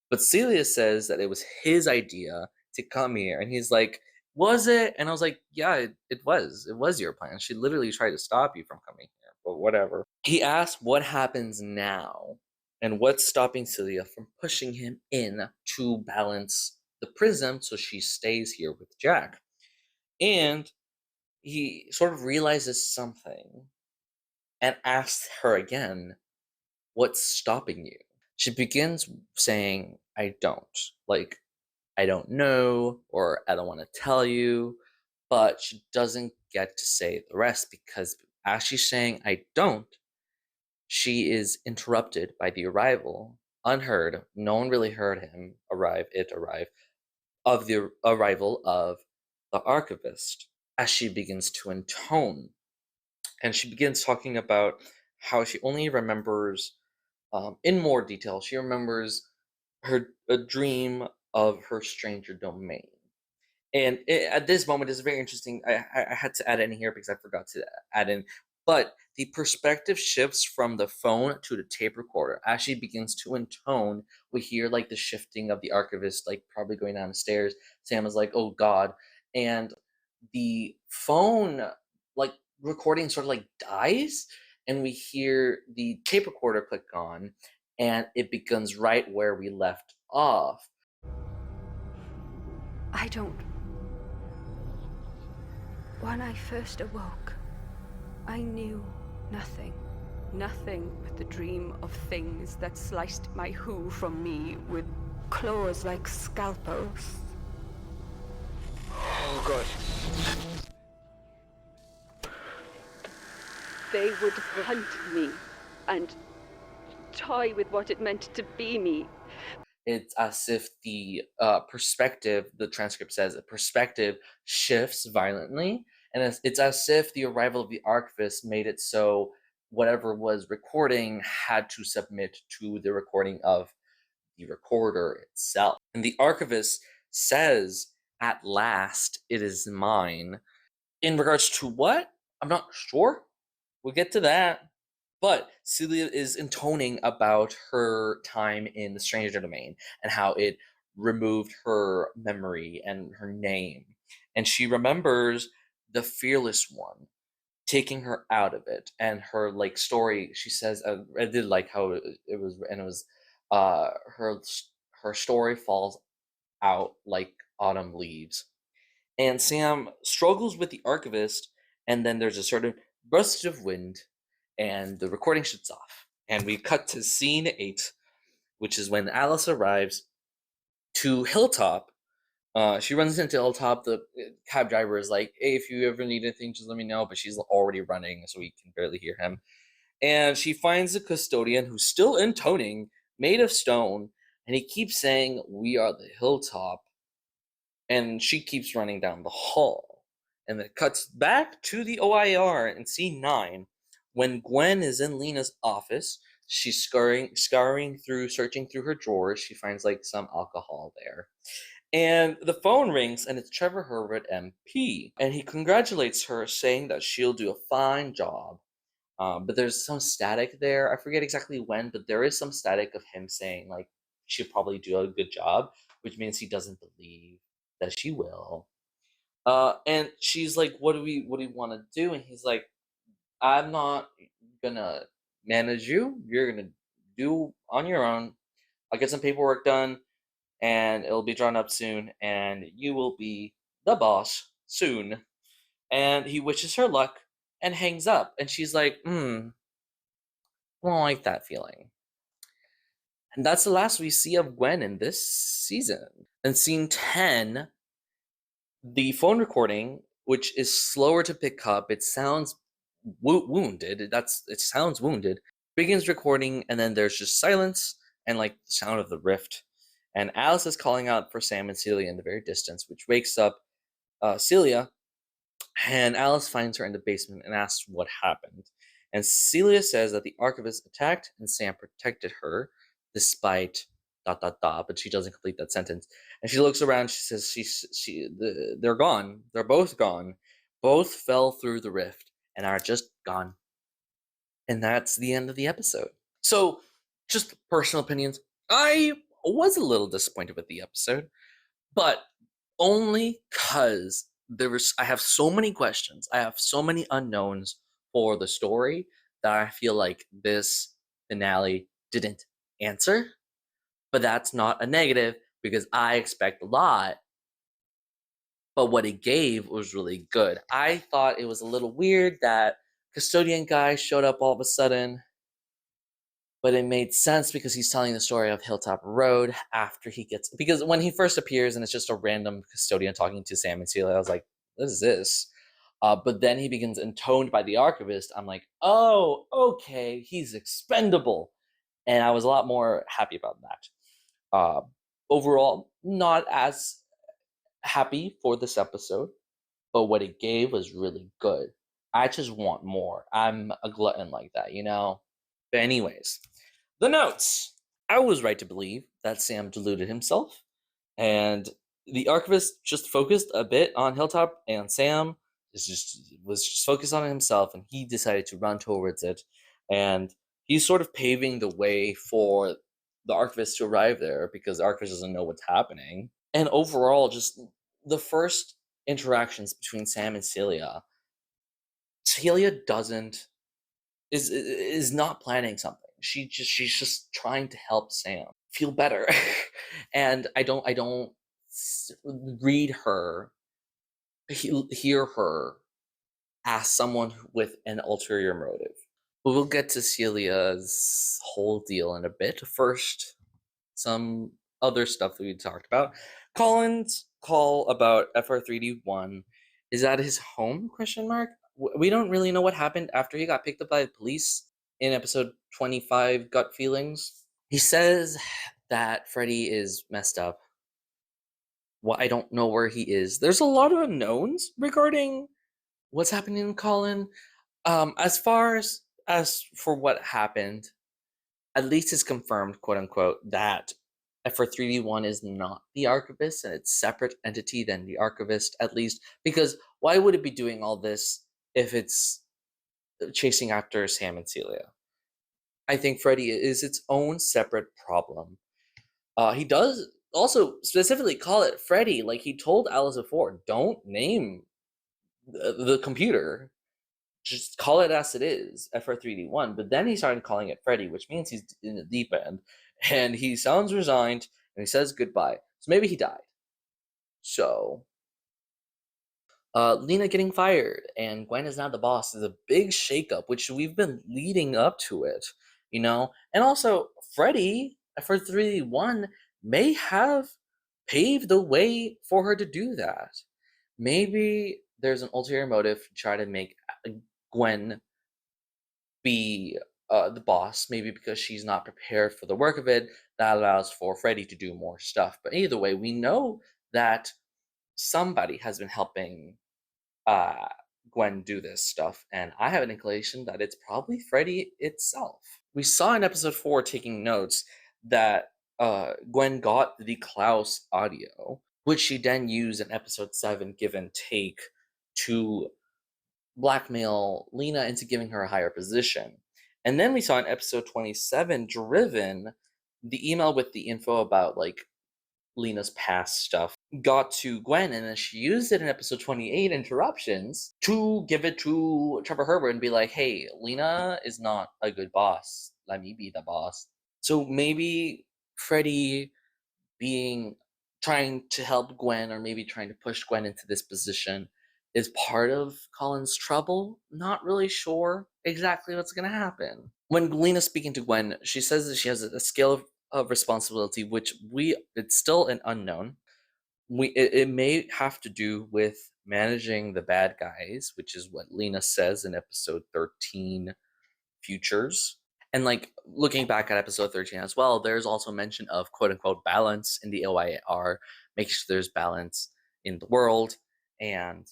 but Celia says that it was his idea to come here. And he's like, was it? And I was like, yeah, it was. It was your plan. She literally tried to stop you from coming here, but whatever. He asks what happens now and what's stopping Celia from pushing him in to balance the prism so she stays here with Jack. And he sort of realizes something and asks her again, what's stopping you? She begins saying, I don't. Like, I don't know, or I don't want to tell you, but she doesn't get to say the rest because as she's saying, I don't, she is interrupted by the arrival, unheard, no one really heard him arrive, of the arrival of the archivist as she begins to intone. And she begins talking about how she only remembers, in more detail, she remembers a dream of her stranger domain. And at this moment, it's very interesting. I had to add it in here because I forgot to add in. But the perspective shifts from the phone to the tape recorder. As she begins to intone, we hear like the shifting of the archivist, like probably going down the stairs. Sam is like, oh God. And the phone, like recording sort of like dies. And we hear the tape recorder click on, and it begins right where we left off. I don't. When I first awoke, I knew nothing. Nothing but the dream of things that sliced my who from me with claws like scalpels. Oh, God. They would hunt me and toy with what it meant to be me. It's as if the perspective, the transcript says, the perspective shifts violently. And it's as if the arrival of the archivist made it so whatever was recording had to submit to the recording of the recorder itself. And the archivist says, at last, it is mine. In regards to what? I'm not sure. We'll get to that. But Celia is intoning about her time in the stranger domain and how it removed her memory and her name. And she remembers the fearless one taking her out of it, and her like story. She says, I did like how it was, and it was her story falls out like autumn leaves. And Sam struggles with the archivist, and then there's a certain burst of wind, and the recording shuts off. And we cut to scene 8, which is when Alice arrives to Hilltop. She runs into Hilltop. The cab driver is like, hey, if you ever need anything, just let me know. But she's already running, so we can barely hear him. And she finds the custodian who's still intoning, made of stone, and he keeps saying, we are the Hilltop. And she keeps running down the hall. And it cuts back to the OIAR in scene 9 when Gwen is in Lena's office. She's searching through her drawers. She finds like some alcohol there. And the phone rings, and it's Trevor Herbert, MP. And he congratulates her, saying that she'll do a fine job. But there's some static there. I forget exactly when, but there is some static of him saying like she'll probably do a good job, which means he doesn't believe that she will. And she's like, what do we want to do? And he's like, I'm not gonna manage you. You're gonna do on your own. I'll get some paperwork done, and it'll be drawn up soon, and you will be the boss soon. And he wishes her luck and hangs up. And she's like, I don't like that feeling. And that's the last we see of Gwen in this season. In scene 10, the phone recording, which is slower to pick up, it sounds wounded. It sounds wounded. Begins recording, and then there's just silence and like the sound of the rift. And Alice is calling out for Sam and Celia in the very distance, which wakes up Celia. And Alice finds her in the basement and asks what happened. And Celia says that the archivist attacked and Sam protected her despite ... but she doesn't complete that sentence. And she looks around, she says they're gone. They're both gone. Both fell through the rift and are just gone. And that's the end of the episode. So, just personal opinions. I was a little disappointed with the episode, but only because I have so many questions. I have so many unknowns for the story that I feel like this finale didn't answer. But that's not a negative because I expect a lot. But what it gave was really good. I thought it was a little weird that custodian guy showed up all of a sudden. But it made sense because he's telling the story of Hilltop Road after because when he first appears and it's just a random custodian talking to Sam and Celia, I was like, what is this? But then he begins intoned by the archivist. I'm like, oh, okay, he's expendable. And I was a lot more happy about that. Overall, not as happy for this episode, but what it gave was really good. I just want more. I'm a glutton like that, you know? But anyways, the notes. I was right to believe that Sam deluded himself, and the archivist just focused a bit on Hilltop, and Sam was just focused on himself, and he decided to run towards it, and he's sort of paving the way for the archivist to arrive there because the archivist doesn't know what's happening. And overall, just the first interactions between Sam and Celia is not planning something. She's just trying to help Sam feel better. And I don't read her, hear her as someone with an ulterior motive. But we'll get to Celia's whole deal in a bit. First, some other stuff that we talked about. Colin's call about FR3D1 is at his home? ? We don't really know what happened after he got picked up by the police in episode 25, Gut Feelings. He says that Freddy is messed up. Well, I don't know where he is. There's a lot of unknowns regarding what's happening in Colin. As far as for what happened, at least it's confirmed, quote unquote, that FR3D1 is not the archivist and it's a separate entity than the archivist, at least, because why would it be doing all this if it's chasing after Sam and Celia? I think Freddy is its own separate problem. He does also specifically call it Freddy, like he told Alice before, don't name the computer. Just call it as it is, FR3D1. But then he started calling it Freddy, which means he's in the deep end. And he sounds resigned, and he says goodbye. So maybe he died. So, Lena getting fired, and Gwen is now the boss is a big shakeup, which we've been leading up to it, you know? And also, Freddy, FR3D1, may have paved the way for her to do that. Maybe there's an ulterior motive to try to make Gwen be the boss, maybe because she's not prepared for the work of it. That allows for Freddy to do more stuff. But either way, we know that somebody has been helping Gwen do this stuff, and I have an inclination that it's probably Freddy itself. We saw in episode 4, taking notes, that Gwen got the Klaus audio, which she then used in episode 7, Give and Take, to blackmail Lena into giving her a higher position. And then we saw in episode 27, Driven, the email with the info about like Lena's past stuff got to Gwen, and then she used it in episode 28, Interruptions, to give it to Trevor Herbert and be like, hey, Lena is not a good boss. Let me be the boss. So maybe Freddie trying to help Gwen, or maybe trying to push Gwen into this position, is part of Colin's trouble. Not really sure exactly what's going to happen. When Lena's speaking to Gwen, she says that she has a scale of responsibility, which it's still an unknown. It may have to do with managing the bad guys, which is what Lena says in episode 13, Futures. And like looking back at episode 13 as well, there's also mention of quote unquote balance in the OIAR, making sure there's balance in the world. And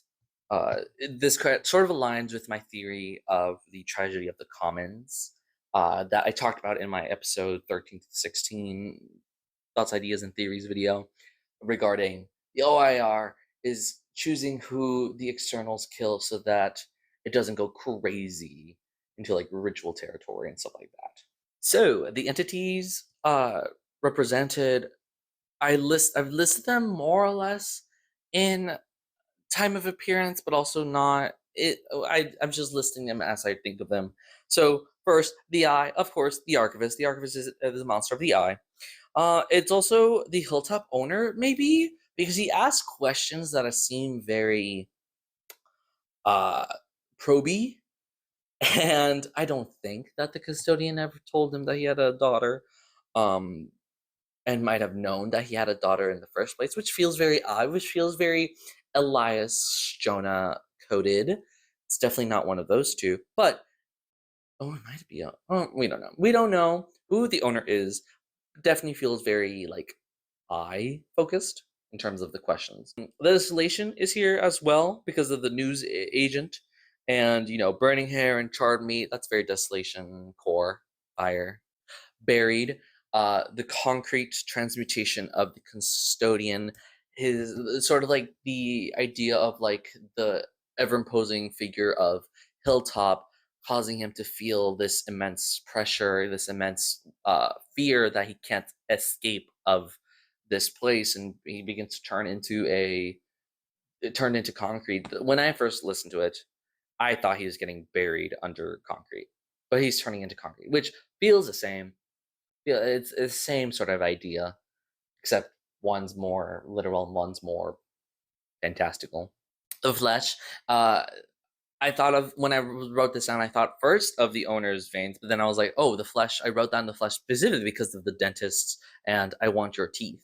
this sort of aligns with my theory of the tragedy of the commons that I talked about in my episode 13 to 16 thoughts, ideas, and theories video regarding the OIR is choosing who the externals kill so that it doesn't go crazy into like ritual territory and stuff like that. So the entities represented, I've listed them more or less in time of appearance, but also not. I'm just listing them as I think of them. So first, the Eye, of course, the Archivist. The Archivist is the monster of the Eye. It's also the Hilltop owner, maybe, because he asks questions that seem very proby. And I don't think that the custodian ever told him that he had a daughter, and might have known that he had a daughter in the first place, which feels very odd, which feels very Elias Jonah coded. It's definitely not one of those two, but it might be. We don't know. We don't know who the owner is. Definitely feels very like eye focused in terms of the questions. The distillation is here as well because of the news agent, and burning hair and charred meat. That's very distillation core fire. Buried, the concrete transmutation of the custodian, his sort of like the idea of like the ever-imposing figure of Hilltop causing him to feel this immense pressure, this immense fear that he can't escape of this place, and he begins to turn into concrete. When I first listened to it, I thought he was getting buried under concrete, but he's turning into concrete, which feels the same. Yeah, it's the same sort of idea, except one's more literal and one's more fantastical. The flesh, I thought of, when I wrote this down, I thought first of the owner's veins, but then I was like, oh, the flesh. I wrote down the flesh specifically because of the dentists and I want your teeth.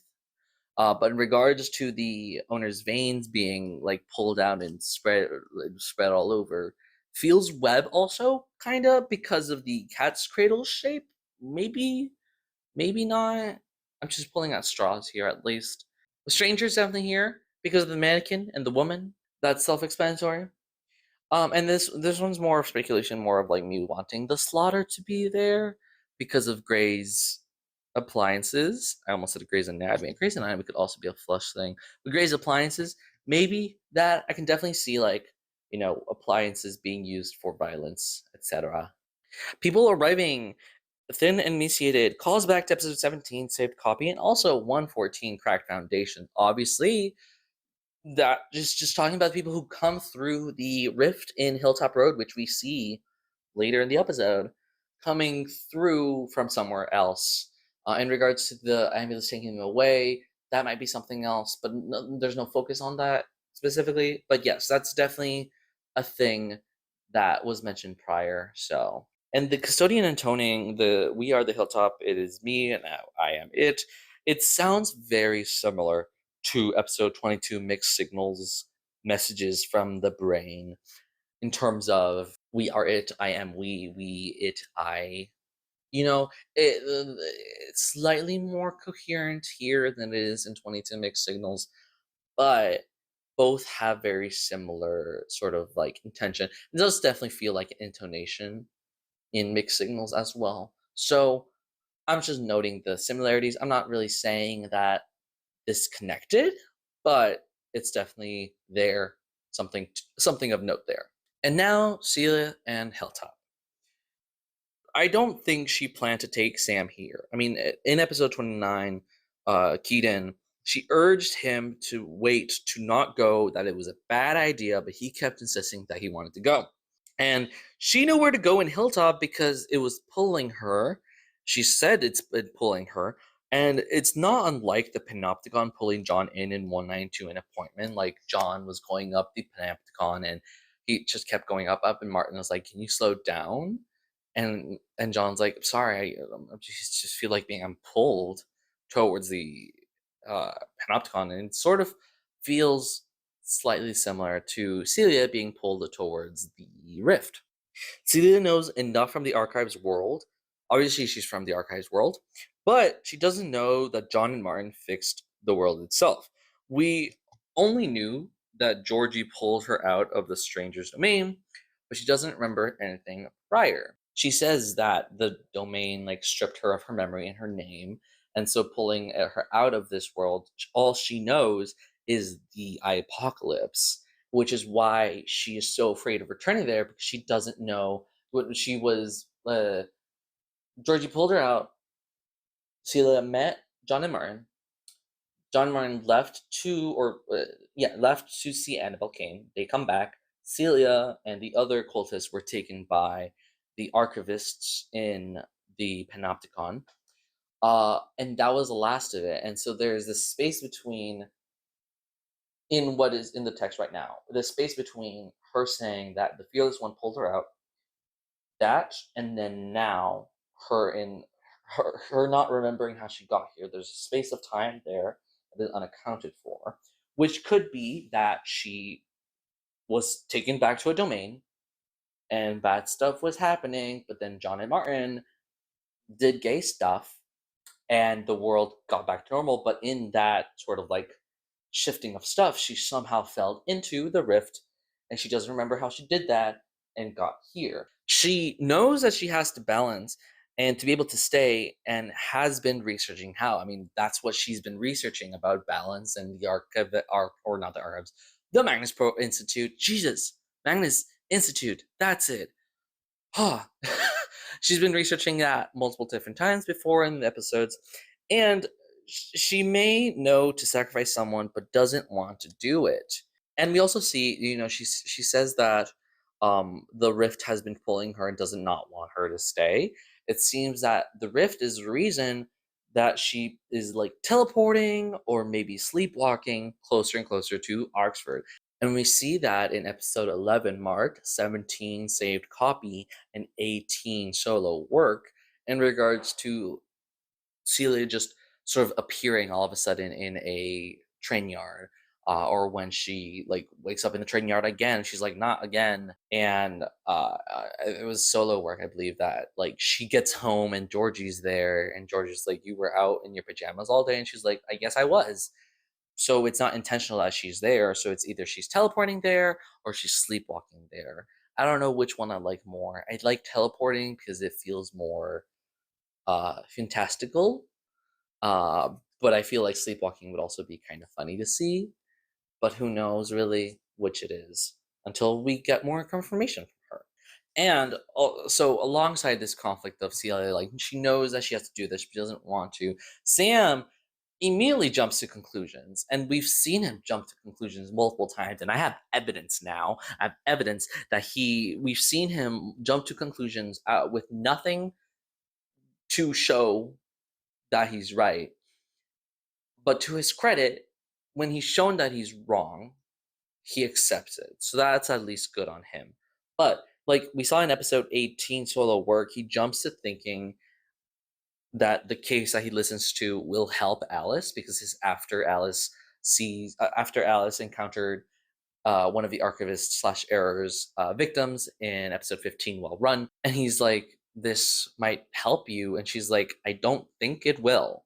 But in regards to the owner's veins being like pulled out and spread all over, feels web also kind of because of the cat's cradle shape. Maybe not. I'm just pulling out straws here at least. The stranger's definitely here because of the mannequin and the woman. That's self-explanatory. And this one's more of speculation, more of like me wanting the slaughter to be there because of Grey's appliances. I almost said Grey's Anatomy. Grey's Anatomy could also be a flush thing. But Grey's appliances, maybe that I can definitely see like, appliances being used for violence, etc. People arriving thin and emaciated, calls back to episode 17, saved copy, and also 114, cracked foundation. Obviously, that just talking about people who come through the rift in Hilltop Road, which we see later in the episode, coming through from somewhere else. In regards to the ambulance taking them away, that might be something else, but there's no focus on that specifically. But yes, that's definitely a thing that was mentioned prior. So, and the custodian intoning the "We are the Hilltop, it is me, and now I am it." It sounds very similar to episode 22, Mixed Signals messages from the brain, in terms of "We are it, I am we it, I." It's slightly more coherent here than it is in 22 Mixed Signals, but both have very similar sort of like intention. It does definitely feel like intonation in Mixed Signals as well. So I'm just noting the similarities. I'm not really saying that this connected, but it's definitely there, something of note there. And now Celia and Hilltop. I don't think she planned to take Sam here. I mean, in episode 29, Keaton She urged him to wait, to not go, that it was a bad idea, but he kept insisting that he wanted to go. And she knew where to go in Hilltop because it was pulling her. She said it's been pulling her. And it's not unlike the Panopticon pulling John in 192 an appointment. Like, John was going up the Panopticon and he just kept going up, and Martin was like, "Can you slow down?" And John's like, "Sorry, I just feel like I'm pulled towards the Panopticon." And it sort of feels slightly similar to Celia being pulled towards the Rift. Celia knows enough from the Archives world. Obviously, she's from the Archives world, but she doesn't know that John and Martin fixed the world itself. We only knew that Georgie pulled her out of the stranger's domain, but she doesn't remember anything prior. She says that the domain stripped her of her memory and her name, and so pulling her out of this world, all she knows is the apocalypse, which is why she is so afraid of returning there, because she doesn't know what she was. Georgie pulled her out. Celia met John and Martin. John and Martin left to see Annabelle Kane. They come back. Celia and the other cultists were taken by the archivists in the Panopticon. And that was the last of it. And so there's this space between, in what is in the text right now, the space between her saying that the Fearless One pulled her out, that, and then now her not remembering how she got here. There's a space of time there that is unaccounted for, which could be that she was taken back to a domain and bad stuff was happening, but then John and Martin did gay stuff and the world got back to normal. But in that sort of shifting of stuff, she somehow fell into the Rift, and she doesn't remember how she did that and got here. She knows that she has to balance and to be able to stay, and has been researching how. I mean, that's what she's been researching about balance and the Magnus Pro Institute. Jesus, Magnus Institute, that's it. Huh. She's been researching that multiple different times before in the episodes, and she may know to sacrifice someone, but doesn't want to do it. And we also see, she says that the Rift has been pulling her and does not want her to stay. It seems that the Rift is the reason that she is teleporting or maybe sleepwalking closer and closer to Oxford. And we see that in episode 11, Mark, 17 saved copy and 18 solo work, in regards to Celia just sort of appearing all of a sudden in a train yard, or when she wakes up in the train yard again, she's like, not again. And it was solo work, I believe, that she gets home and Georgie's there, and Georgie's like, "You were out in your pajamas all day," and she's like, "I guess I was." So it's not intentional that she's there. So it's either she's teleporting there or she's sleepwalking there. I don't know which one I like more. I like teleporting because it feels more fantastical. But I feel like sleepwalking would also be kind of funny to see. But who knows really which it is until we get more confirmation from her. And so alongside this conflict of Celia, she knows that she has to do this, she doesn't want to. Sam immediately jumps to conclusions, and we've seen him jump to conclusions multiple times, and I have evidence now. I have evidence that we've seen him jump to conclusions with nothing to show that he's right. But to his credit, when he's shown that he's wrong, he accepts it. So that's at least good on him. But we saw in episode 18 solo work, he jumps to thinking that the case that he listens to will help Alice, because after Alice encountered one of the archivist / errors victims in episode 15, Well Run, and he's like, "This might help you," and she's like, "I don't think it will,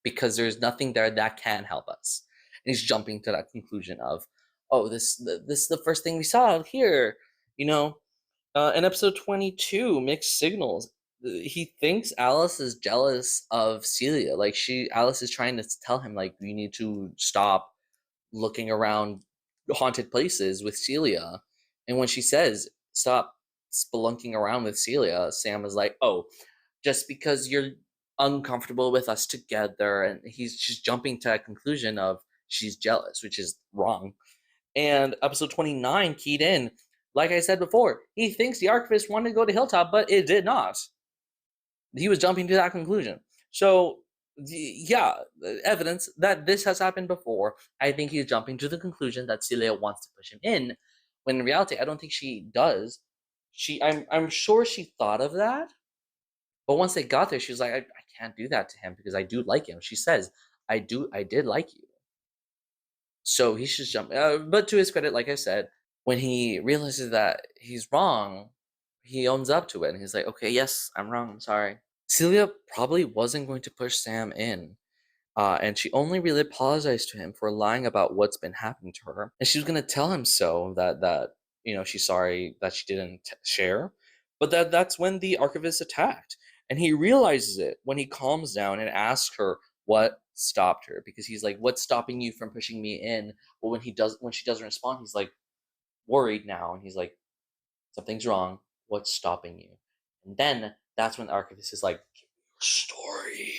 because there's nothing there that can help us." And he's jumping to that conclusion of, "Oh, this is the first thing we saw here," in episode 22, Mixed Signals. He thinks Alice is jealous of Celia. Alice is trying to tell him, you need to stop looking around haunted places with Celia. And when she says, "Stop spelunking around with Celia," Sam is like, "Oh, just because you're uncomfortable with us together, and she's jumping to a conclusion of she's jealous, which is wrong. And episode 29 keyed in, like I said before, he thinks the archivist wanted to go to Hilltop, but it did not. He was jumping to that conclusion. So, yeah, evidence that this has happened before. I think he's jumping to the conclusion that Celia wants to push him in, when in reality, I don't think she does. I'm sure she thought of that, but once they got there, she was like, I can't do that to him because I do like him. She says, I did like you. So he should jump. But to his credit, like I said, when he realizes that he's wrong, he owns up to it. And he's like, okay, yes, I'm wrong. I'm sorry. Celia probably wasn't going to push Sam in. And she only really apologized to him for lying about what's been happening to her. And she was going to tell him so that she's sorry that she didn't share. But that's when the archivist attacked. And he realizes it when he calms down and asks her what stopped her, because he's like, what's stopping you from pushing me in? But when she doesn't respond, he's like worried now, and he's like, something's wrong, what's stopping you? And then that's when the archivist is like, story.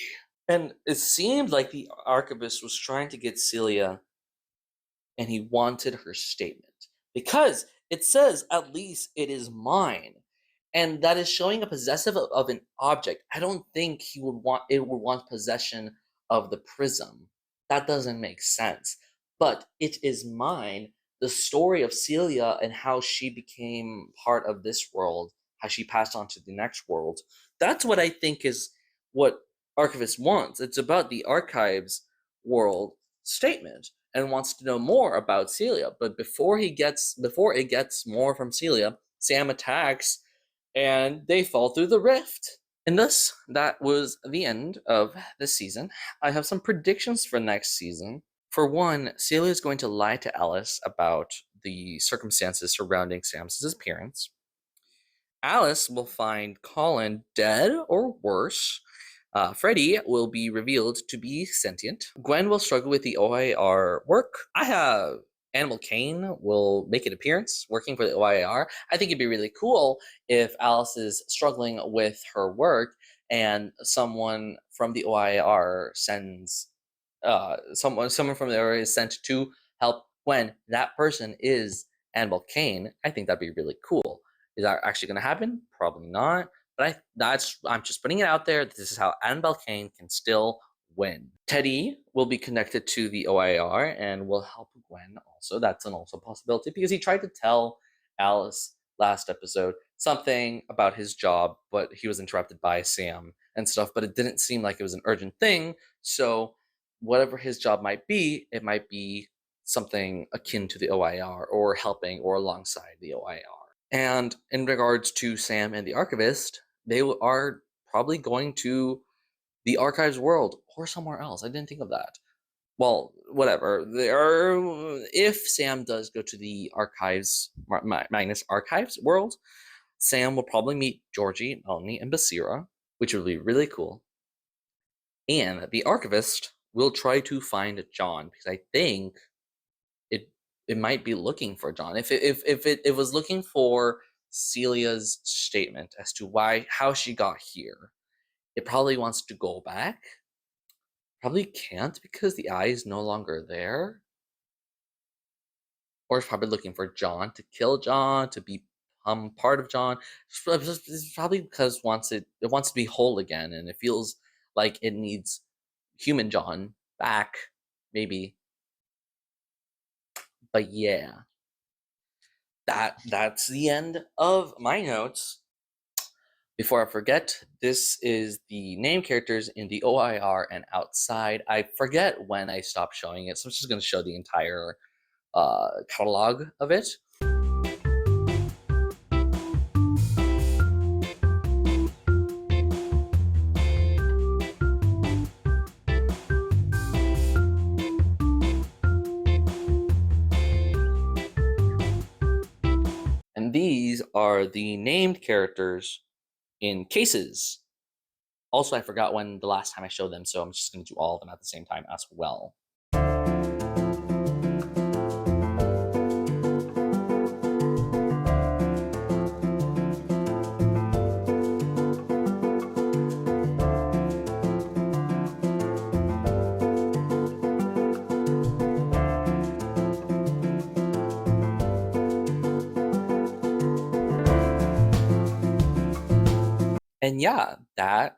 And it seemed like the archivist was trying to get Celia, and he wanted her statement, because it says, at least it is mine. And that is showing a possessive of an object. I don't think it would want possession of the prism. That doesn't make sense. But it is mine. The story of Celia and how she became part of this world, how she passed on to the next world. That's what I think is what Archivist wants. It's about the archives world statement and wants to know more about Celia. But before it gets more from Celia, Sam attacks and they fall through the rift. And thus, that was the end of this season. I have some predictions for next season. For one, Celia is going to lie to Alice about the circumstances surrounding Sam's disappearance. Alice will find Colin dead or worse. Freddy will be revealed to be sentient. Gwen will struggle with the OIAR work. I have Animal Kane will make an appearance working for the OIAR. I think it'd be really cool if Alice is struggling with her work and someone from the OIAR sends someone from the OIAR is sent to help Gwen. That person is Animal Kane. I think that'd be really cool. Is that actually going to happen? Probably not. But I'm just putting it out there. This is how Annabelle Kane can still win. Teddy will be connected to the OIAR and will help Gwen also. That's an also possibility because he tried to tell Alice last episode something about his job, but he was interrupted by Sam and stuff, but it didn't seem like it was an urgent thing. So whatever his job might be, it might be something akin to the OIAR or helping or alongside the OIAR. And in regards to Sam and the archivist, they are probably going to the archives world or somewhere else. I didn't think of that. Well, whatever. If Sam does go to the archives, Magnus archives world, Sam will probably meet Georgie, Melanie, and Basira, which would be really cool. And the archivist will try to find John because I think it might be looking for John. If it was looking for Celia's statement as to how she got here, it probably wants to go back. Probably can't because the eye is no longer there. Or it's probably looking for John to kill John, to become part of John. It's probably because it wants to be whole again, and it feels like it needs human John back, maybe. But yeah, that's the end of my notes. Before I forget, this is the name characters in the OIR and outside. I forget when I stopped showing it, so I'm just going to show the entire catalog of it. And these are the named characters in cases. Also, I forgot when the last time I showed them, so I'm just going to do all of them at the same time as well. And yeah, that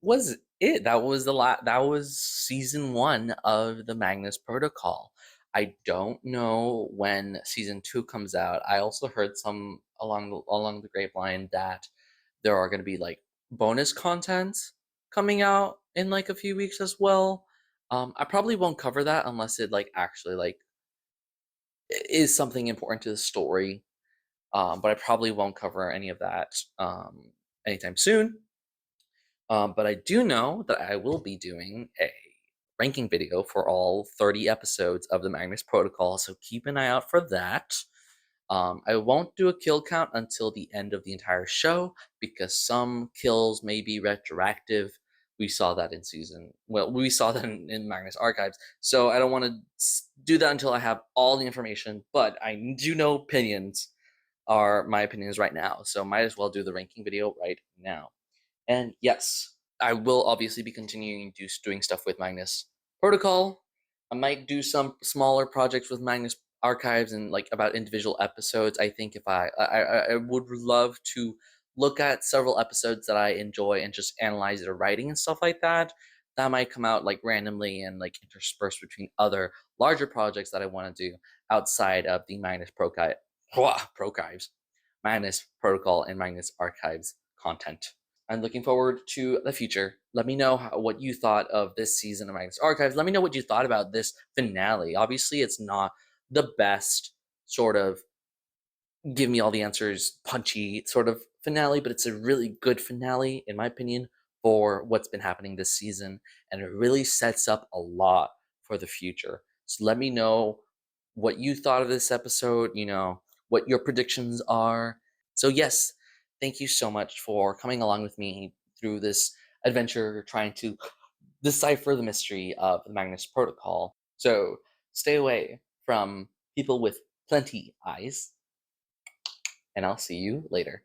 was it. That was that was season 1 of the Magnus Protocol. I don't know when season 2 comes out. I also heard some along the grapevine that there are going to be like bonus content coming out in like a few weeks as well. I probably won't cover that unless it like actually like is something important to the story. But I probably won't cover any of that anytime soon. But I do know that I will be doing a ranking video for all 30 episodes of the Magnus Protocol, so keep an eye out for that. I won't do a kill count until the end of the entire show because some kills may be retroactive. We saw that we saw that in Magnus Archives. So I don't want to do that until I have all the information, but I do know opinions are my opinions right now. So might as well do the ranking video right now. And yes, I will obviously be continuing doing stuff with Magnus Protocol. I might do some smaller projects with Magnus Archives and like about individual episodes. I think if I would love to look at several episodes that I enjoy and just analyze their writing and stuff like that. That might come out like randomly and like interspersed between other larger projects that I want to do outside of the Magnus Archives, Magnus Protocol and Magnus Archives content. I'm looking forward to the future. Let me know what you thought of this season of Magnus Archives. Let me know what you thought about this finale. Obviously, it's not the best sort of give me all the answers, punchy sort of finale, but it's a really good finale, in my opinion, for what's been happening this season. And it really sets up a lot for the future. So let me know what you thought of this episode, what your predictions are. So, yes, thank you so much for coming along with me through this adventure trying to decipher the mystery of the Magnus Protocol. So, stay away from people with plenty eyes, and I'll see you later.